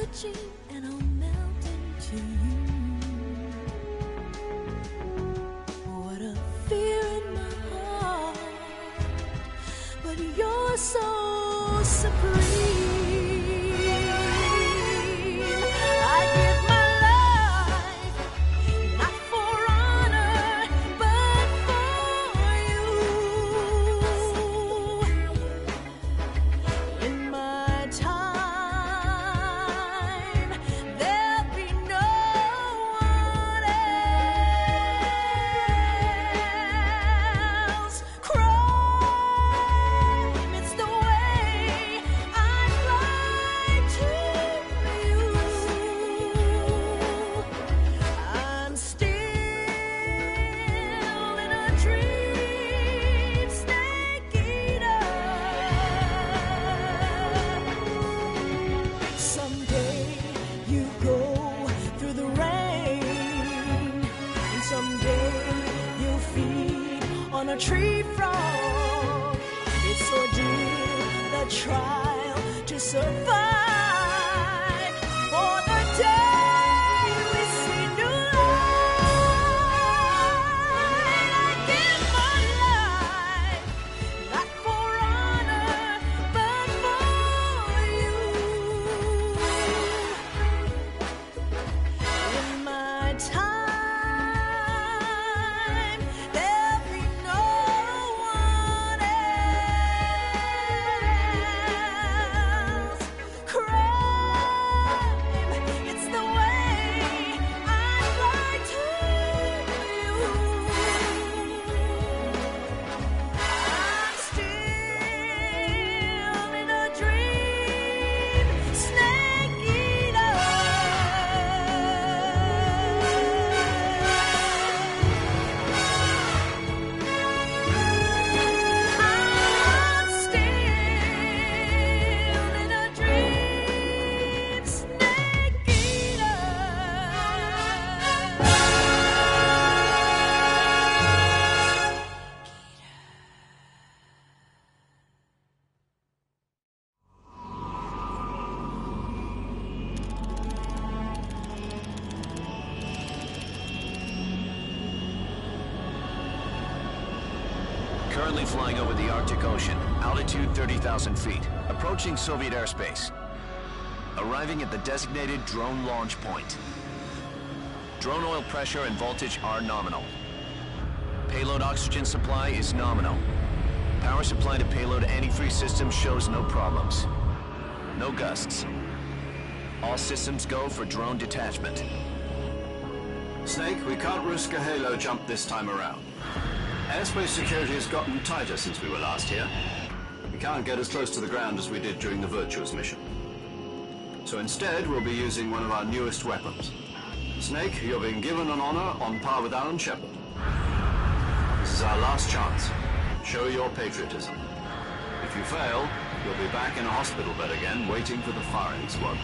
touching and I'll melt into you. What a fear in my heart, but you're so supreme. I give my life, not for honor, but for you. In my time, there'll be no one else. Crime, it's the way I fly to you. I'm still in a dream, snake eater. Someday you go through the rain, and someday you'll feed on a tree frog. It's ordeal, the trial to survive for the day we see new light. I give my life, not for honor, but for you. In my time, there'll be no one else. Crime, it's the way I fly to you. I'm still in a dream, snake eater. I'm still in a dream, snake eater. Currently flying over the Arctic Ocean, altitude 30,000 feet, approaching Soviet airspace. Arriving at the designated drone launch point. Drone oil pressure and voltage are nominal. Payload oxygen supply is nominal. Power supply to payload antifreeze system shows no problems. No gusts. All systems go for drone detachment. Snake, we can't risk a halo jump this time around. Airspace security has gotten tighter since we were last here. We can't get as close to the ground as we did during the Virtuous mission. So instead, we'll be using one of our newest weapons. Snake, you're being given an honor on par with Alan Shepard. This is our last chance. Show your patriotism. If you fail, you'll be back in a hospital bed again, waiting for the firing squad.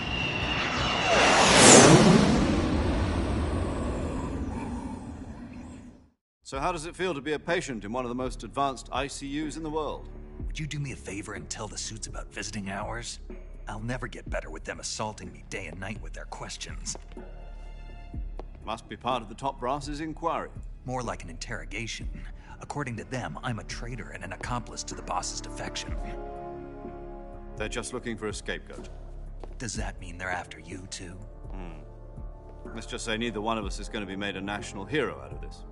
So how does it feel to be a patient in one of the most advanced ICUs in the world? Would you do me a favor and tell the suits about visiting hours? I'll never get better with them assaulting me day and night with their questions. Must be part of the top brass's inquiry. More like an interrogation. According to them, I'm a traitor and an accomplice to the boss's defection. They're just looking for a scapegoat. Does that mean they're after you, too? Let's just say neither one of us is going to be made a national hero out of this.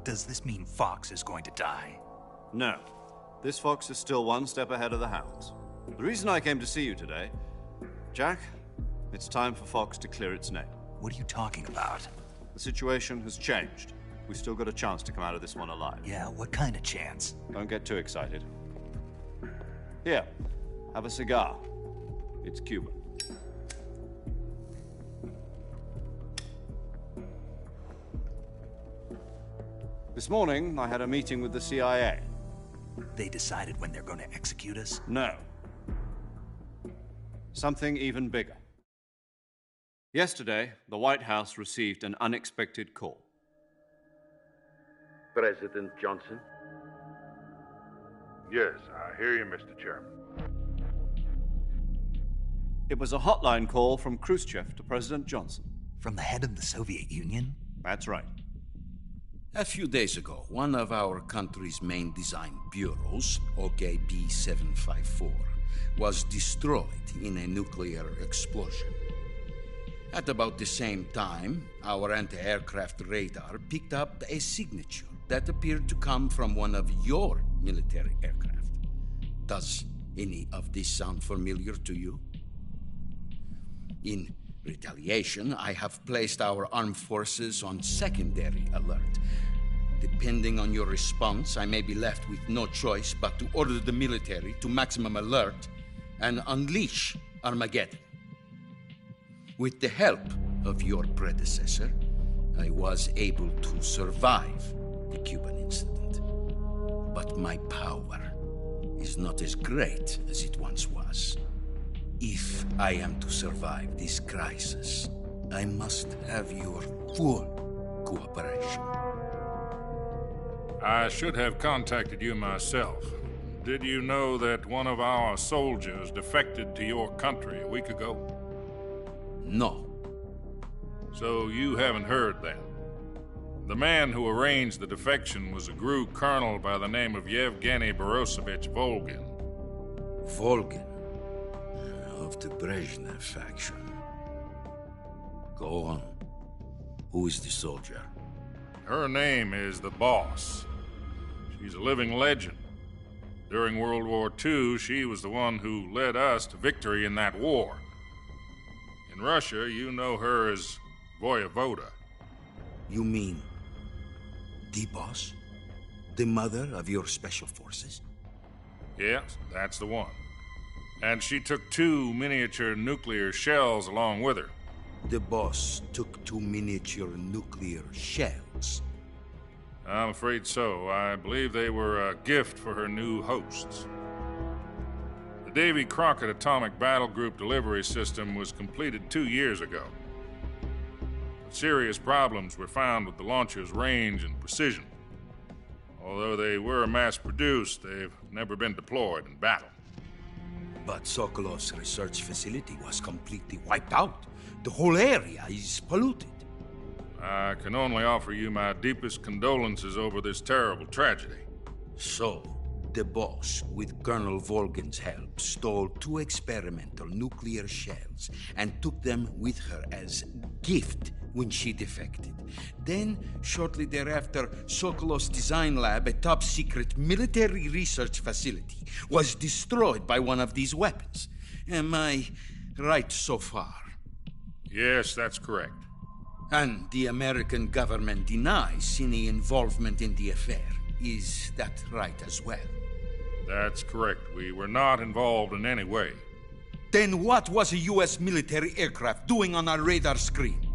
Does this mean Fox is going to die? No. This fox is still one step ahead of the hounds. The reason I came to see you today, Jack, it's time for Fox to clear its name. What are you talking about? The situation has changed. We still got a chance to come out of this one alive. Yeah, what kind of chance? Don't get too excited. Here, have a cigar. It's Cuban. This morning, I had a meeting with the CIA. They decided when they're going to execute us? No. Something even bigger. Yesterday, the White House received an unexpected call. President Johnson? Yes, I hear you, Mr. Chairman. It was a hotline call from Khrushchev to President Johnson. From the head of the Soviet Union? That's right. A few days ago, one of our country's main design bureaus, OKB 754, was destroyed in a nuclear explosion. At about the same time, our anti-aircraft radar picked up a signature that appeared to come from one of your military aircraft. Does any of this sound familiar to you? In retaliation, I have placed our armed forces on secondary alert. Depending on your response, I may be left with no choice but to order the military to maximum alert and unleash Armageddon. With the help of your predecessor, I was able to survive the Cuban incident. But my power is not as great as it once was. If I am to survive this crisis, I must have your full cooperation. I should have contacted you myself. Did you know that one of our soldiers defected to your country a week ago? No. So you haven't heard then? The man who arranged the defection was a GRU colonel by the name of Yevgeny Borisovich Volgin. Volgin? Of the Brezhnev faction. Go on. Who is the soldier? Her name is the Boss. She's a living legend. During World War II, she was the one who led us to victory in that war. In Russia, you know her as Voyevoda. You mean the Boss? The mother of your special forces? Yes, that's the one. And she took 2 miniature nuclear shells along with her. The Boss took 2 miniature nuclear shells? I'm afraid so. I believe they were a gift for her new hosts. The Davy Crockett Atomic Battle Group delivery system was completed 2 years ago. But serious problems were found with the launcher's range and precision. Although they were mass-produced, they've never been deployed in battle. But Sokolov's research facility was completely wiped out. The whole area is polluted. I can only offer you my deepest condolences over this terrible tragedy. So, the Boss, with Colonel Volgin's help, stole 2 experimental nuclear shells and took them with her as gift when she defected. Then, shortly thereafter, Sokolov's design lab, a top-secret military research facility, was destroyed by one of these weapons. Am I right so far? Yes, that's correct. And the American government denies any involvement in the affair. Is that right as well? That's correct. We were not involved in any way. Then what was a U.S. military aircraft doing on our radar screen?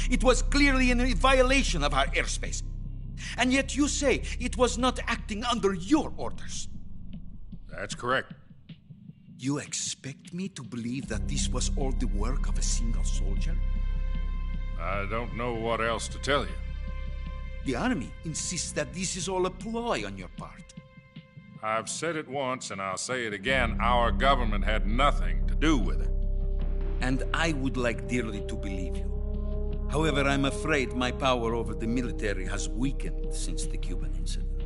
It was clearly in violation of our airspace. And yet you say it was not acting under your orders. That's correct. You expect me to believe that this was all the work of a single soldier? I don't know what else to tell you. The Army insists that this is all a ploy on your part. I've said it once and I'll say it again. Our government had nothing to do with it. And I would like dearly to believe you. However, I'm afraid my power over the military has weakened since the Cuban incident.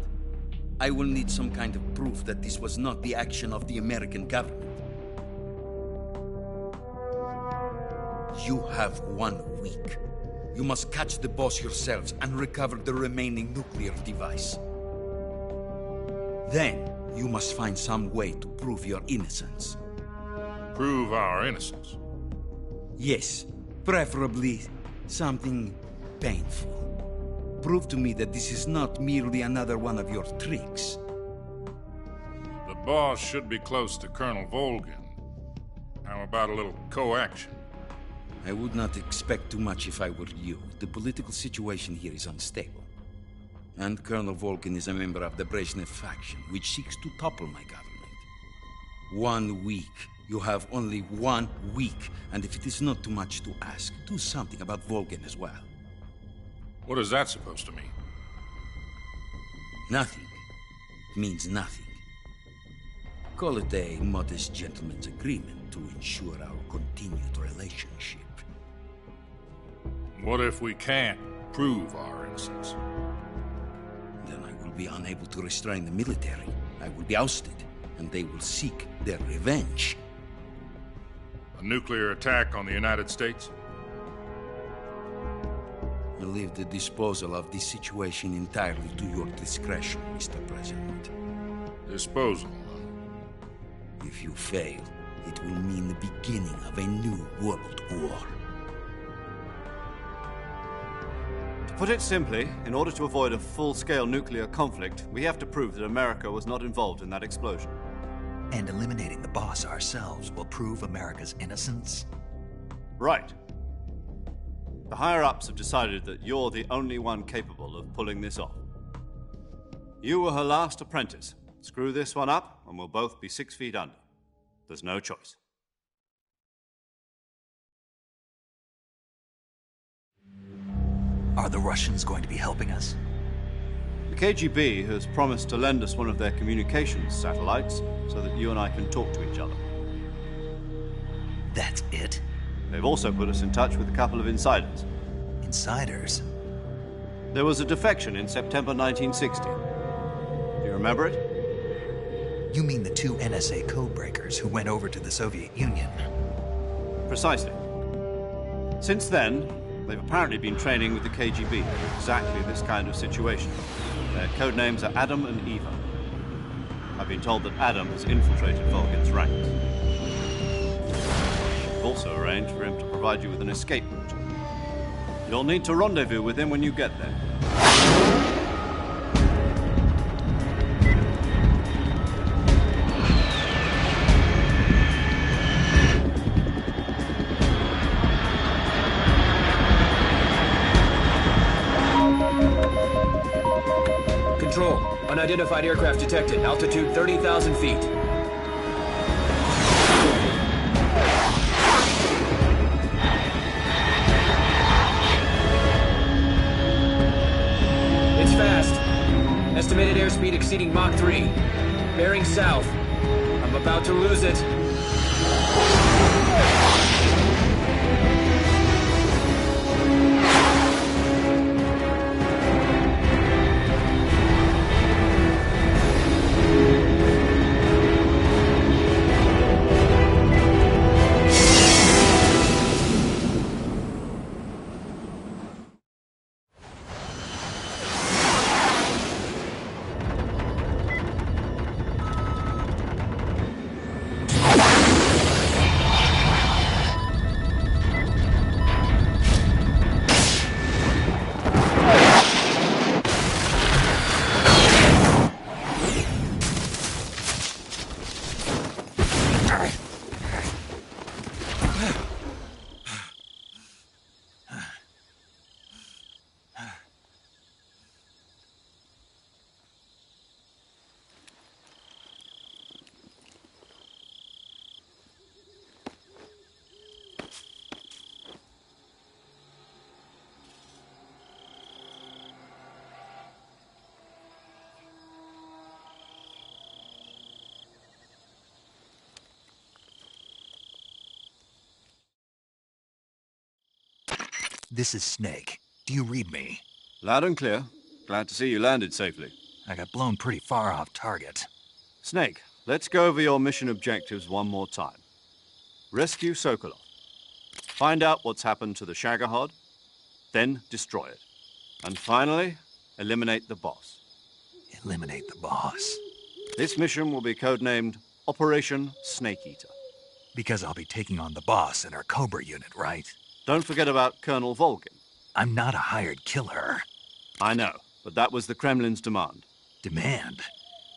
I will need some kind of proof that this was not the action of the American government. You have 1 week. You must catch the Boss yourselves and recover the remaining nuclear device. Then, you must find some way to prove your innocence. Prove our innocence? Yes, preferably something painful. Prove to me that this is not merely another one of your tricks. The Boss should be close to Colonel Volgin. How about a little co-action? I would not expect too much if I were you. The political situation here is unstable. And Colonel Volgin is a member of the Brezhnev faction, which seeks to topple my government. 1 week. You have only 1 week. And if it is not too much to ask, do something about Volgin as well. What is that supposed to mean? Nothing. It means nothing. Call it a modest gentleman's agreement to ensure our continued relationship. What if we can't prove our innocence? Then I will be unable to restrain the military. I will be ousted, and they will seek their revenge. A nuclear attack on the United States? I leave the disposal of this situation entirely to your discretion, Mr. President. Disposal? If you fail, it will mean the beginning of a new world war. To put it simply, in order to avoid a full-scale nuclear conflict, we have to prove that America was not involved in that explosion. And eliminating the boss ourselves will prove America's innocence? Right. The higher-ups have decided that you're the only one capable of pulling this off. You were her last apprentice. Screw this one up, and we'll both be 6 feet under. There's no choice. Are the Russians going to be helping us? The KGB has promised to lend us one of their communications satellites so that you and I can talk to each other. That's it? They've also put us in touch with a couple of insiders. Insiders? There was a defection in September 1960. Do you remember it? You mean the 2 NSA codebreakers who went over to the Soviet Union? Precisely. Since then, they've apparently been training with the KGB for exactly this kind of situation. Their code names are Adam and Eva. I've been told that Adam has infiltrated Volgin's ranks. We've also arranged for him to provide you with an escape route. You'll need to rendezvous with him when you get there. Control. Unidentified aircraft detected. Altitude 30,000 feet. It's fast. Estimated airspeed exceeding Mach 3. Bearing south. I'm about to lose it. This is Snake. Do you read me? Loud and clear. Glad to see you landed safely. I got blown pretty far off target. Snake, let's go over your mission objectives one more time. Rescue Sokolov. Find out what's happened to the Shagohod, then destroy it. And finally, eliminate the boss. Eliminate the boss? This mission will be codenamed Operation Snake Eater. Because I'll be taking on the boss in our Cobra unit, right? Don't forget about Colonel Volgin. I'm not a hired killer. I know, but that was the Kremlin's demand. Demand?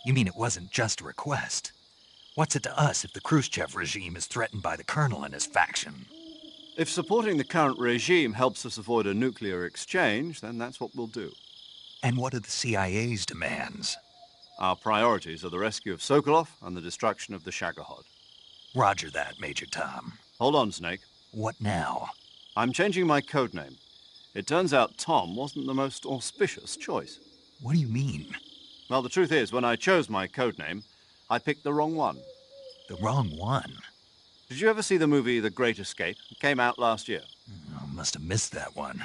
You mean it wasn't just a request? What's it to us if the Khrushchev regime is threatened by the Colonel and his faction? If supporting the current regime helps us avoid a nuclear exchange, then that's what we'll do. And what are the CIA's demands? Our priorities are the rescue of Sokolov and the destruction of the Shagohod. Roger that, Major Tom. Hold on, Snake. What now? I'm changing my codename. It turns out Tom wasn't the most auspicious choice. What do you mean? Well, the truth is, when I chose my codename, I picked the wrong one. The wrong one? Did you ever see the movie The Great Escape? It came out last year. I must have missed that one.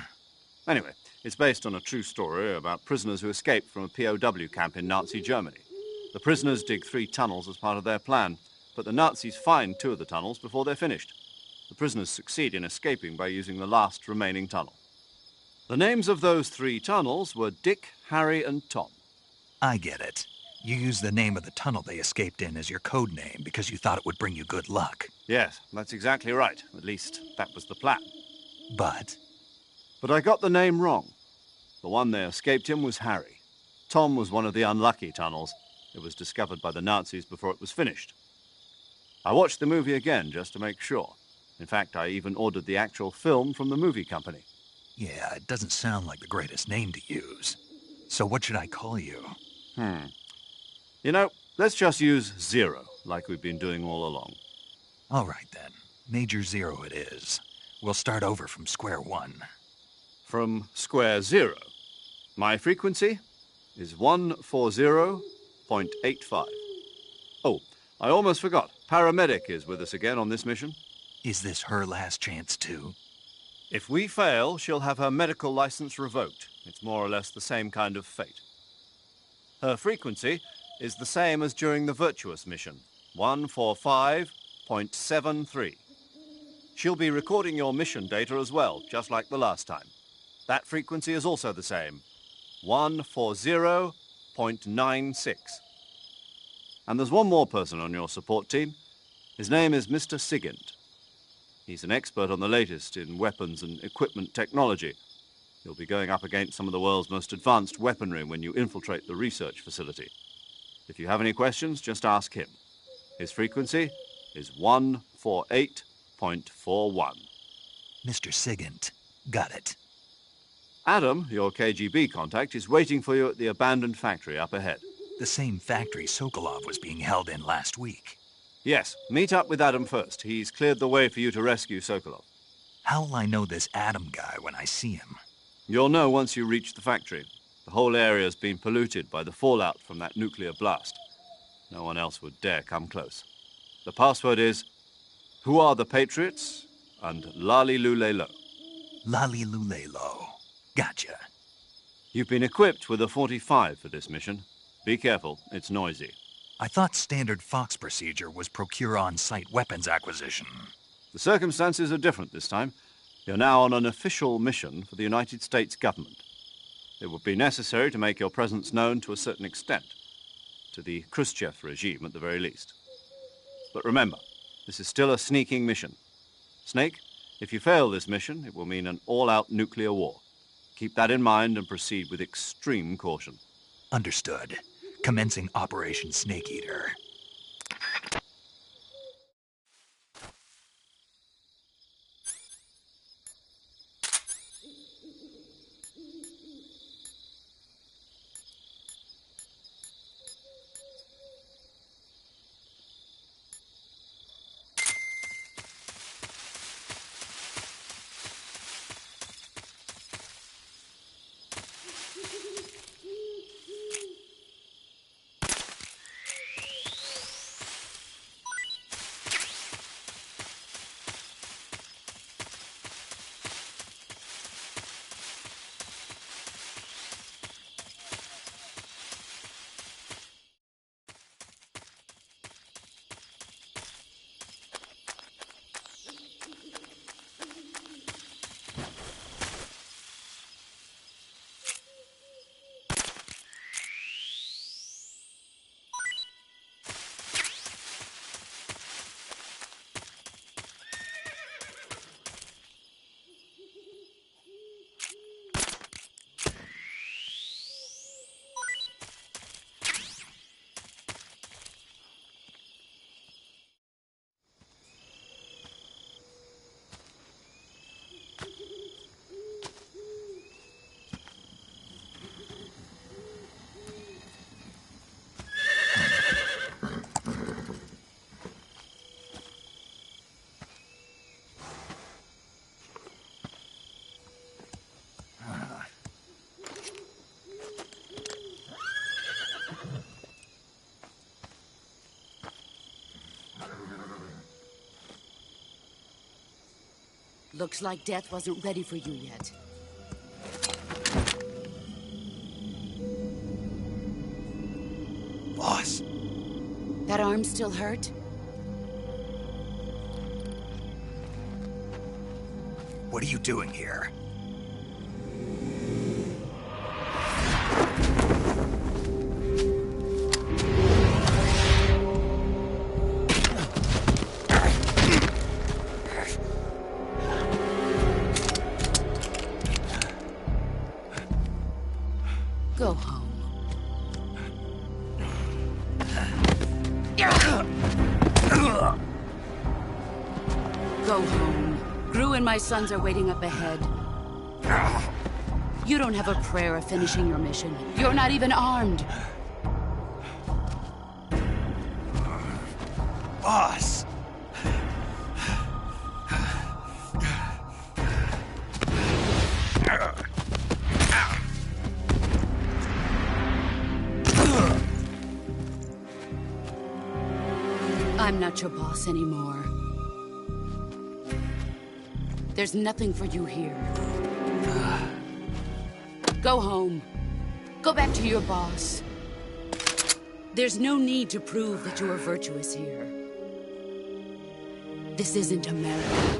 Anyway, it's based on a true story about prisoners who escaped from a POW camp in Nazi Germany. The prisoners dig 3 tunnels as part of their plan, but the Nazis find 2 of the tunnels before they're finished. The prisoners succeed in escaping by using the last remaining tunnel. The names of those 3 tunnels were Dick, Harry, and Tom. I get it. You used the name of the tunnel they escaped in as your code name because you thought it would bring you good luck. Yes, that's exactly right. At least, that was the plan. But I got the name wrong. The one they escaped in was Harry. Tom was one of the unlucky tunnels. It was discovered by the Nazis before it was finished. I watched the movie again just to make sure. In fact, I even ordered the actual film from the movie company. yeah, it doesn't sound like the greatest name to use. So what should I call you? You know, let's just use Zero, like we've been doing all along. All right, then. Major Zero it is. We'll start over from square one. From square 0. My frequency is 140.85. Oh, I almost forgot. Paramedic is with us again on this mission. Is this her last chance, too? If we fail, she'll have her medical license revoked. It's more or less the same kind of fate. Her frequency is the same as during the Virtuous mission, 145.73. She'll be recording your mission data as well, just like the last time. That frequency is also the same, 140.96. And there's one more person on your support team. His name is Mr. Sigint. He's an expert on the latest in weapons and equipment technology. You'll be going up against some of the world's most advanced weaponry when you infiltrate the research facility. If you have any questions, just ask him. His frequency is 148.41. Mr. Sigint. Got it. Adam, your KGB contact, is waiting for you at the abandoned factory up ahead. The same factory Sokolov was being held in last week. Yes, meet up with Adam first. He's cleared the way for you to rescue Sokolov. How will I know this Adam guy when I see him? You'll know once you reach the factory. The whole area's been polluted by the fallout from that nuclear blast. No one else would dare come close. The password is, "Who are the Patriots?" and Lali Lule Lo. Lali Lule Lo. Gotcha. You've been equipped with a 45 for this mission. Be careful, it's noisy. I thought standard Fox procedure was procure on-site weapons acquisition. The circumstances are different this time. You're now on an official mission for the United States government. It would be necessary to make your presence known to a certain extent, to the Khrushchev regime at the very least. But remember, this is still a sneaking mission. Snake, if you fail this mission, it will mean an all-out nuclear war. Keep that in mind and proceed with extreme caution. Understood. Commencing Operation Snake Eater. Looks like death wasn't ready for you yet. Boss. That arm still hurt? What are you doing here? Go home. Go home. Gru and my sons are waiting up ahead. You don't have a prayer of finishing your mission. You're not even armed. Boss! I'm not your boss anymore. There's nothing for you here. Go home. Go back to your boss. There's no need to prove that you are virtuous here. This isn't America.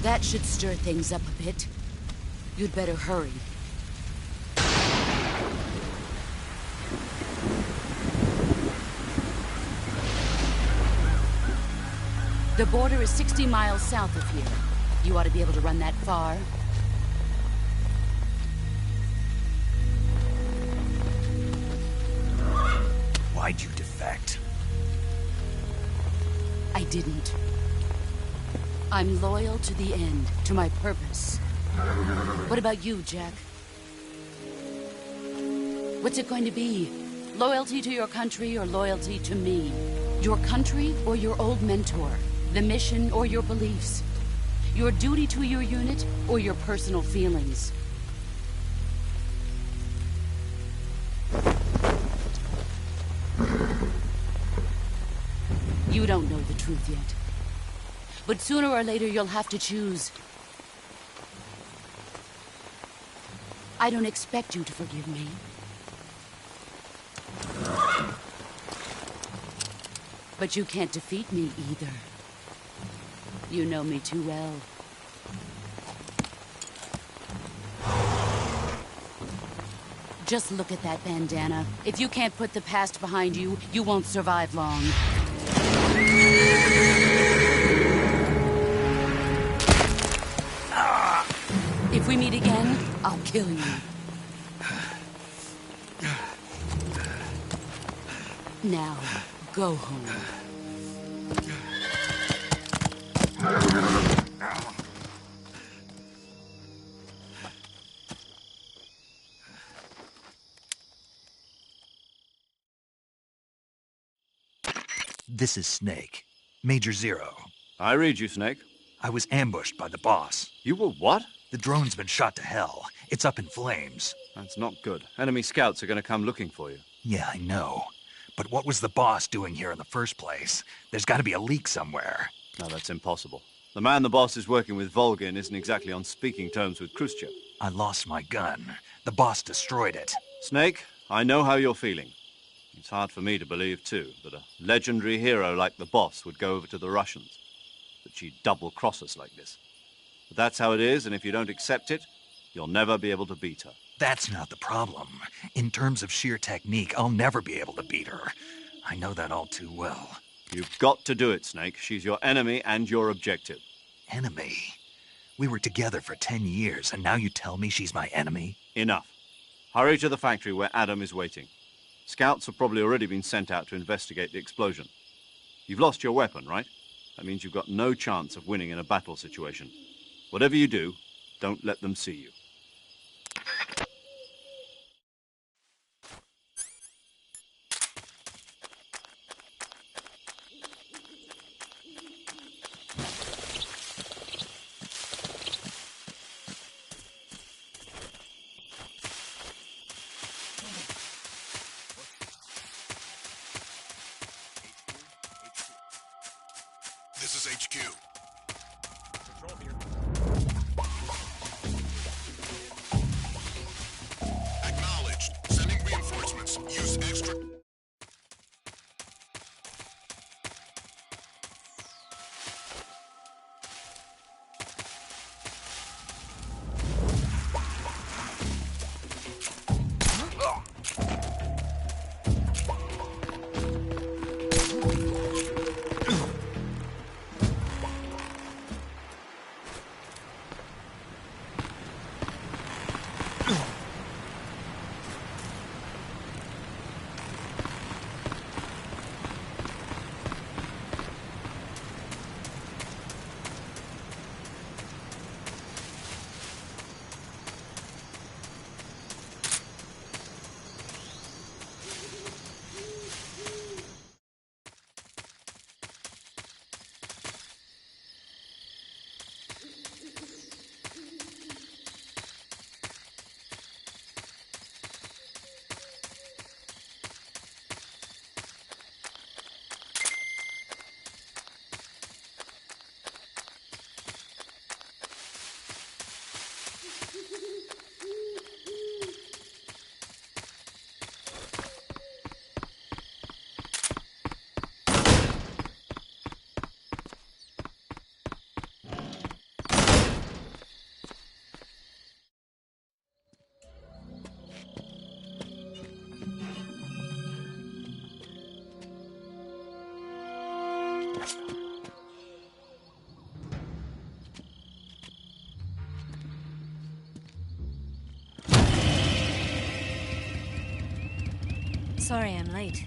That should stir things up a bit. You'd better hurry. The border is 60 miles south of here. You ought to be able to run that far. Why'd you defect? I didn't. I'm loyal to the end, to my purpose. What about you, Jack? What's it going to be? Loyalty to your country or loyalty to me? Your country or your old mentor? The mission or your beliefs? Your duty to your unit or your personal feelings? You don't know the truth yet. But sooner or later, you'll have to choose. I don't expect you to forgive me. But you can't defeat me either. You know me too well. Just look at that bandana. If you can't put the past behind you, you won't survive long. If we meet again, I'll kill you. Now, go home. This is Snake. Major Zero. I read you, Snake. I was ambushed by the boss. You were what? The drone's been shot to hell. It's up in flames. That's not good. Enemy scouts are going to come looking for you. Yeah, I know. But what was the boss doing here in the first place? There's got to be a leak somewhere. No, that's impossible. The man the boss is working with, Volgin, isn't exactly on speaking terms with Khrushchev. I lost my gun. The boss destroyed it. Snake, I know how you're feeling. It's hard for me to believe, too, that a legendary hero like the boss would go over to the Russians. That she'd double-cross us like this. But that's how it is, and if you don't accept it, you'll never be able to beat her. That's not the problem. In terms of sheer technique, I'll never be able to beat her. I know that all too well. You've got to do it, Snake. She's your enemy and your objective. Enemy? We were together for 10 years, and now you tell me she's my enemy? Enough. Hurry to the factory where Adam is waiting. Scouts have probably already been sent out to investigate the explosion. You've lost your weapon, right? That means you've got no chance of winning in a battle situation. Whatever you do, don't let them see you. is HQ. Control here. Acknowledged. Sending reinforcements. Use extra... Sorry I'm late.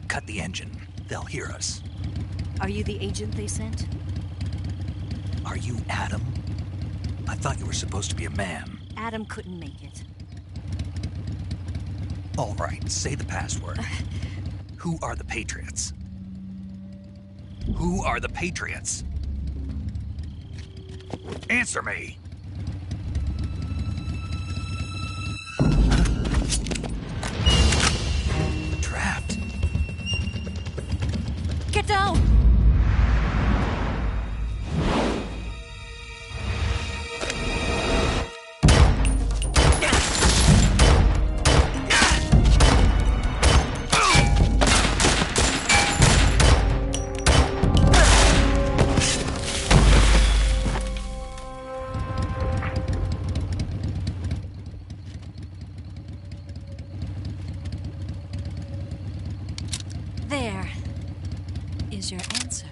Cut the engine. They'll hear us. Are you the agent they sent? Are you Adam? I thought you were supposed to be a man. Adam couldn't make it. All right, say the password. Who are the Patriots? Who are the Patriots? Answer me! Trapped. Get down! There is your answer.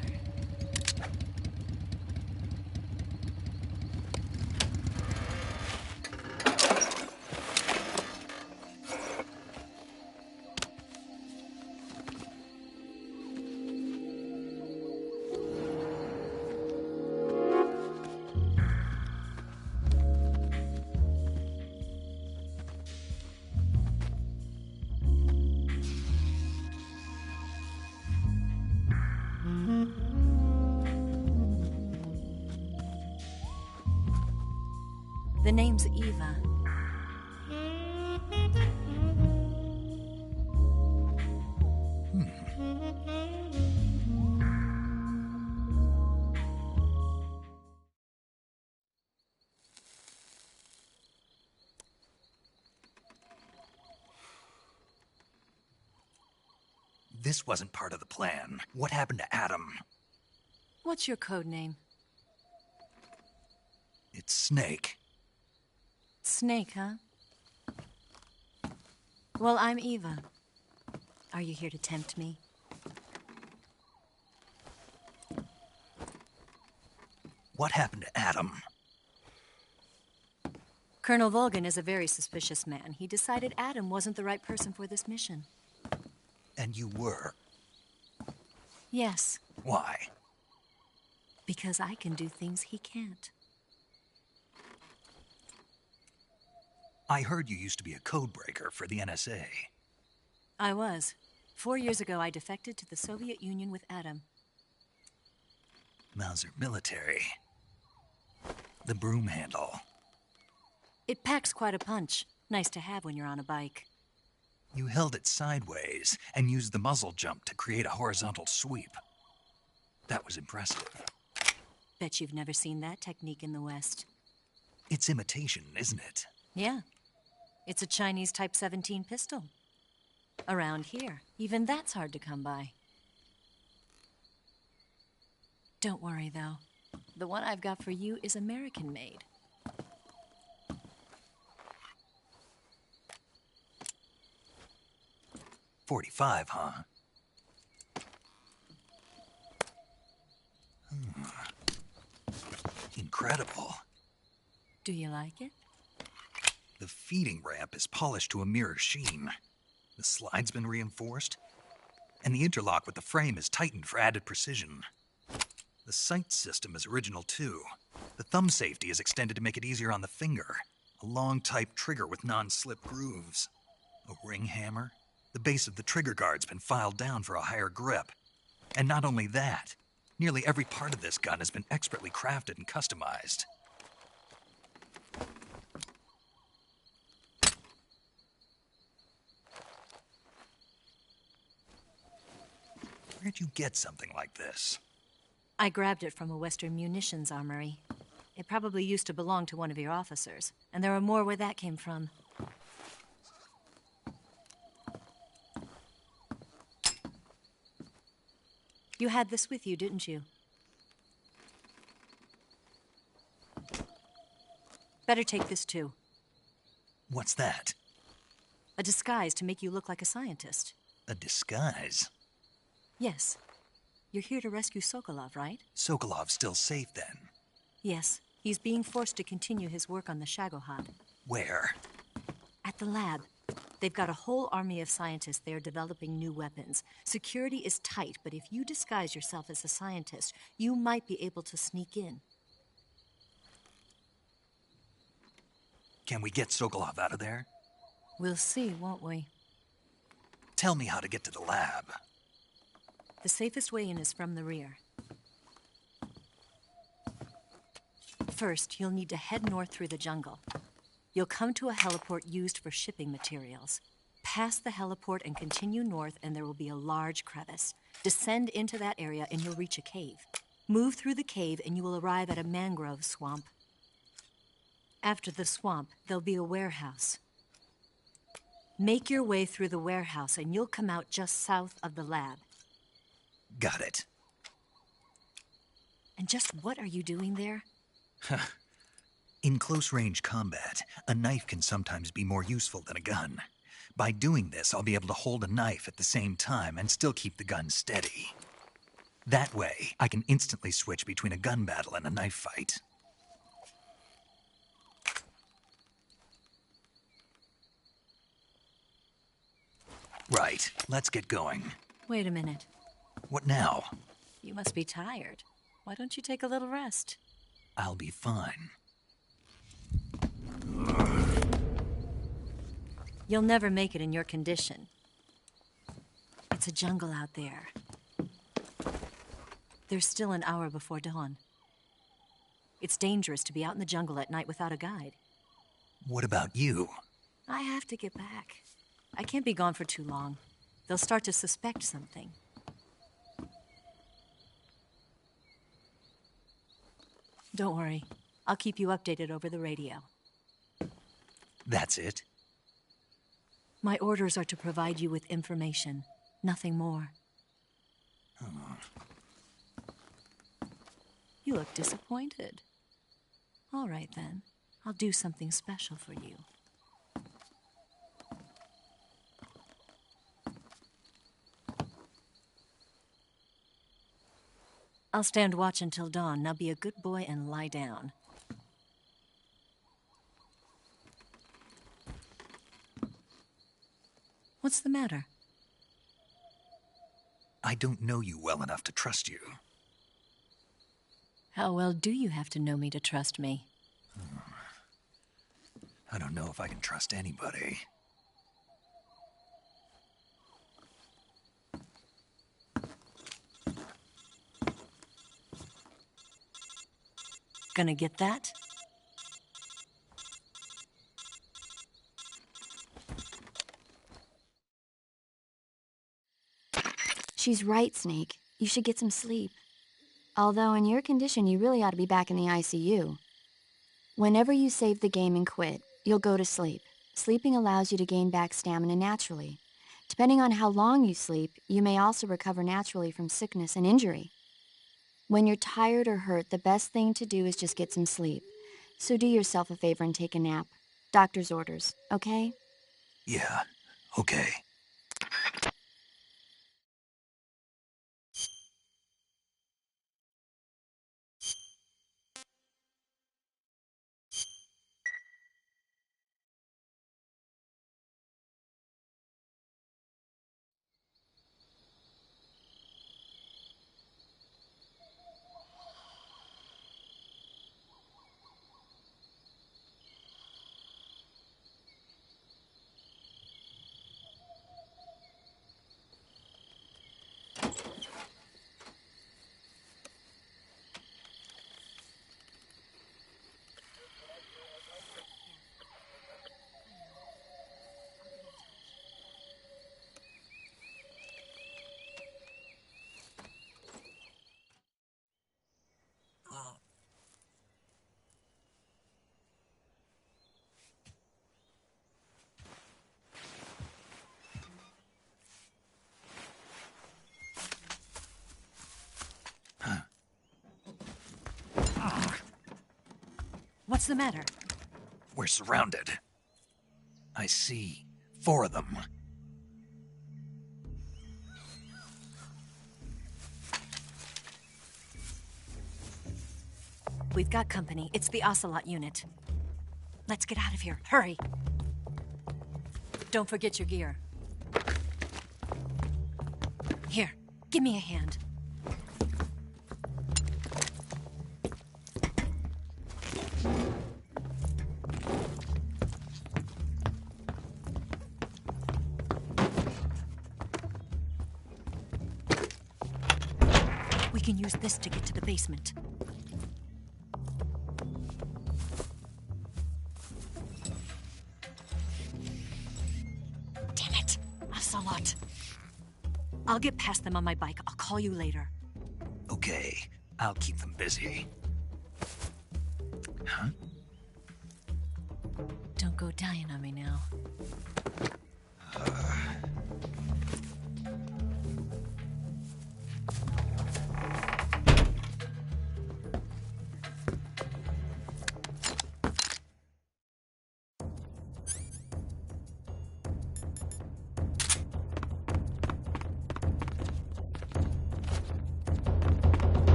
The name's Eva. This wasn't part of the plan. What happened to Adam? What's your code name? It's Snake. Snake, huh? Well, I'm Eva. Are you here to tempt me? What happened to Adam? Colonel Volgan is a very suspicious man. He decided Adam wasn't the right person for this mission. And you were? Yes, Why? because I can do things he can't. I heard you used to be a codebreaker for the NSA. I was. 4 years ago, I defected to the Soviet Union with Adam. Mauser military. The broom handle. It packs quite a punch. Nice to have when you're on a bike. You held it sideways and used the muzzle jump to create a horizontal sweep. That was impressive. Bet you've never seen that technique in the West. It's imitation, isn't it? Yeah. It's a Chinese Type 17 pistol. Around here, even that's hard to come by. Don't worry, though. The one I've got for you is American-made. .45, huh? Incredible. Do you like it? The feeding ramp is polished to a mirror sheen. The slide's been reinforced, and the interlock with the frame is tightened for added precision. The sight system is original too. The thumb safety is extended to make it easier on the finger. A long type trigger with non-slip grooves. A ring hammer. The base of the trigger guard's been filed down for a higher grip. And not only that, nearly every part of this gun has been expertly crafted and customized. Where'd you get something like this? I grabbed it from a Western munitions armory. It probably used to belong to one of your officers, and there are more where that came from. You had this with you, didn't you? Better take this too. What's that? A disguise to make you look like a scientist. A disguise? Yes. You're here to rescue Sokolov, right? Sokolov's still safe then? Yes. He's being forced to continue his work on the Shagohod. Where? At the lab. They've got a whole army of scientists there developing new weapons. Security is tight, but if you disguise yourself as a scientist, you might be able to sneak in. Can we get Sokolov out of there? We'll see, won't we? Tell me how to get to the lab. The safest way in is from the rear. First, you'll need to head north through the jungle. You'll come to a heliport used for shipping materials. Pass the heliport and continue north, and there will be a large crevice. Descend into that area, and you'll reach a cave. Move through the cave, and you will arrive at a mangrove swamp. After the swamp, there'll be a warehouse. Make your way through the warehouse, and you'll come out just south of the lab. Got it. And just what are you doing there? In close-range combat, a knife can sometimes be more useful than a gun. By doing this, I'll be able to hold a knife at the same time and still keep the gun steady. That way, I can instantly switch between a gun battle and a knife fight. Right, let's get going. Wait a minute. What now? You must be tired. Why don't you take a little rest? I'll be fine. You'll never make it in your condition. It's a jungle out there. There's still an hour before dawn. It's dangerous to be out in the jungle at night without a guide. What about you? I have to get back. I can't be gone for too long. They'll start to suspect something. Don't worry. I'll keep you updated over the radio. That's it? My orders are to provide you with information, nothing more. Oh. You look disappointed. All right, then. I'll do something special for you. I'll stand watch until dawn. Now be a good boy and lie down. What's the matter? I don't know you well enough to trust you. How well do you have to know me to trust me? I don't know if I can trust anybody. Gonna get that? She's right, Snake. You should get some sleep. Although in your condition, you really ought to be back in the ICU. Whenever you save the game and quit, you'll go to sleep. Sleeping allows you to gain back stamina naturally. Depending on how long you sleep, you may also recover naturally from sickness and injury. When you're tired or hurt, the best thing to do is just get some sleep. So do yourself a favor and take a nap. Doctor's orders, okay? Yeah, okay. What's the matter? We're surrounded. I see 4 of them. We've got company. It's the Ocelot unit. Let's get out of here. Hurry! Don't forget your gear. Here, give me a hand. We can use this to get to the basement. Damn it! Ocelot. I'll get past them on my bike. I'll call you later. Okay, I'll keep them busy. Huh? Don't go dying on me now.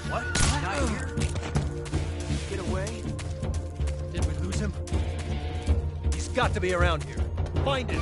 What? Not here? Get away? Did we lose him? He's got to be around here. Find him!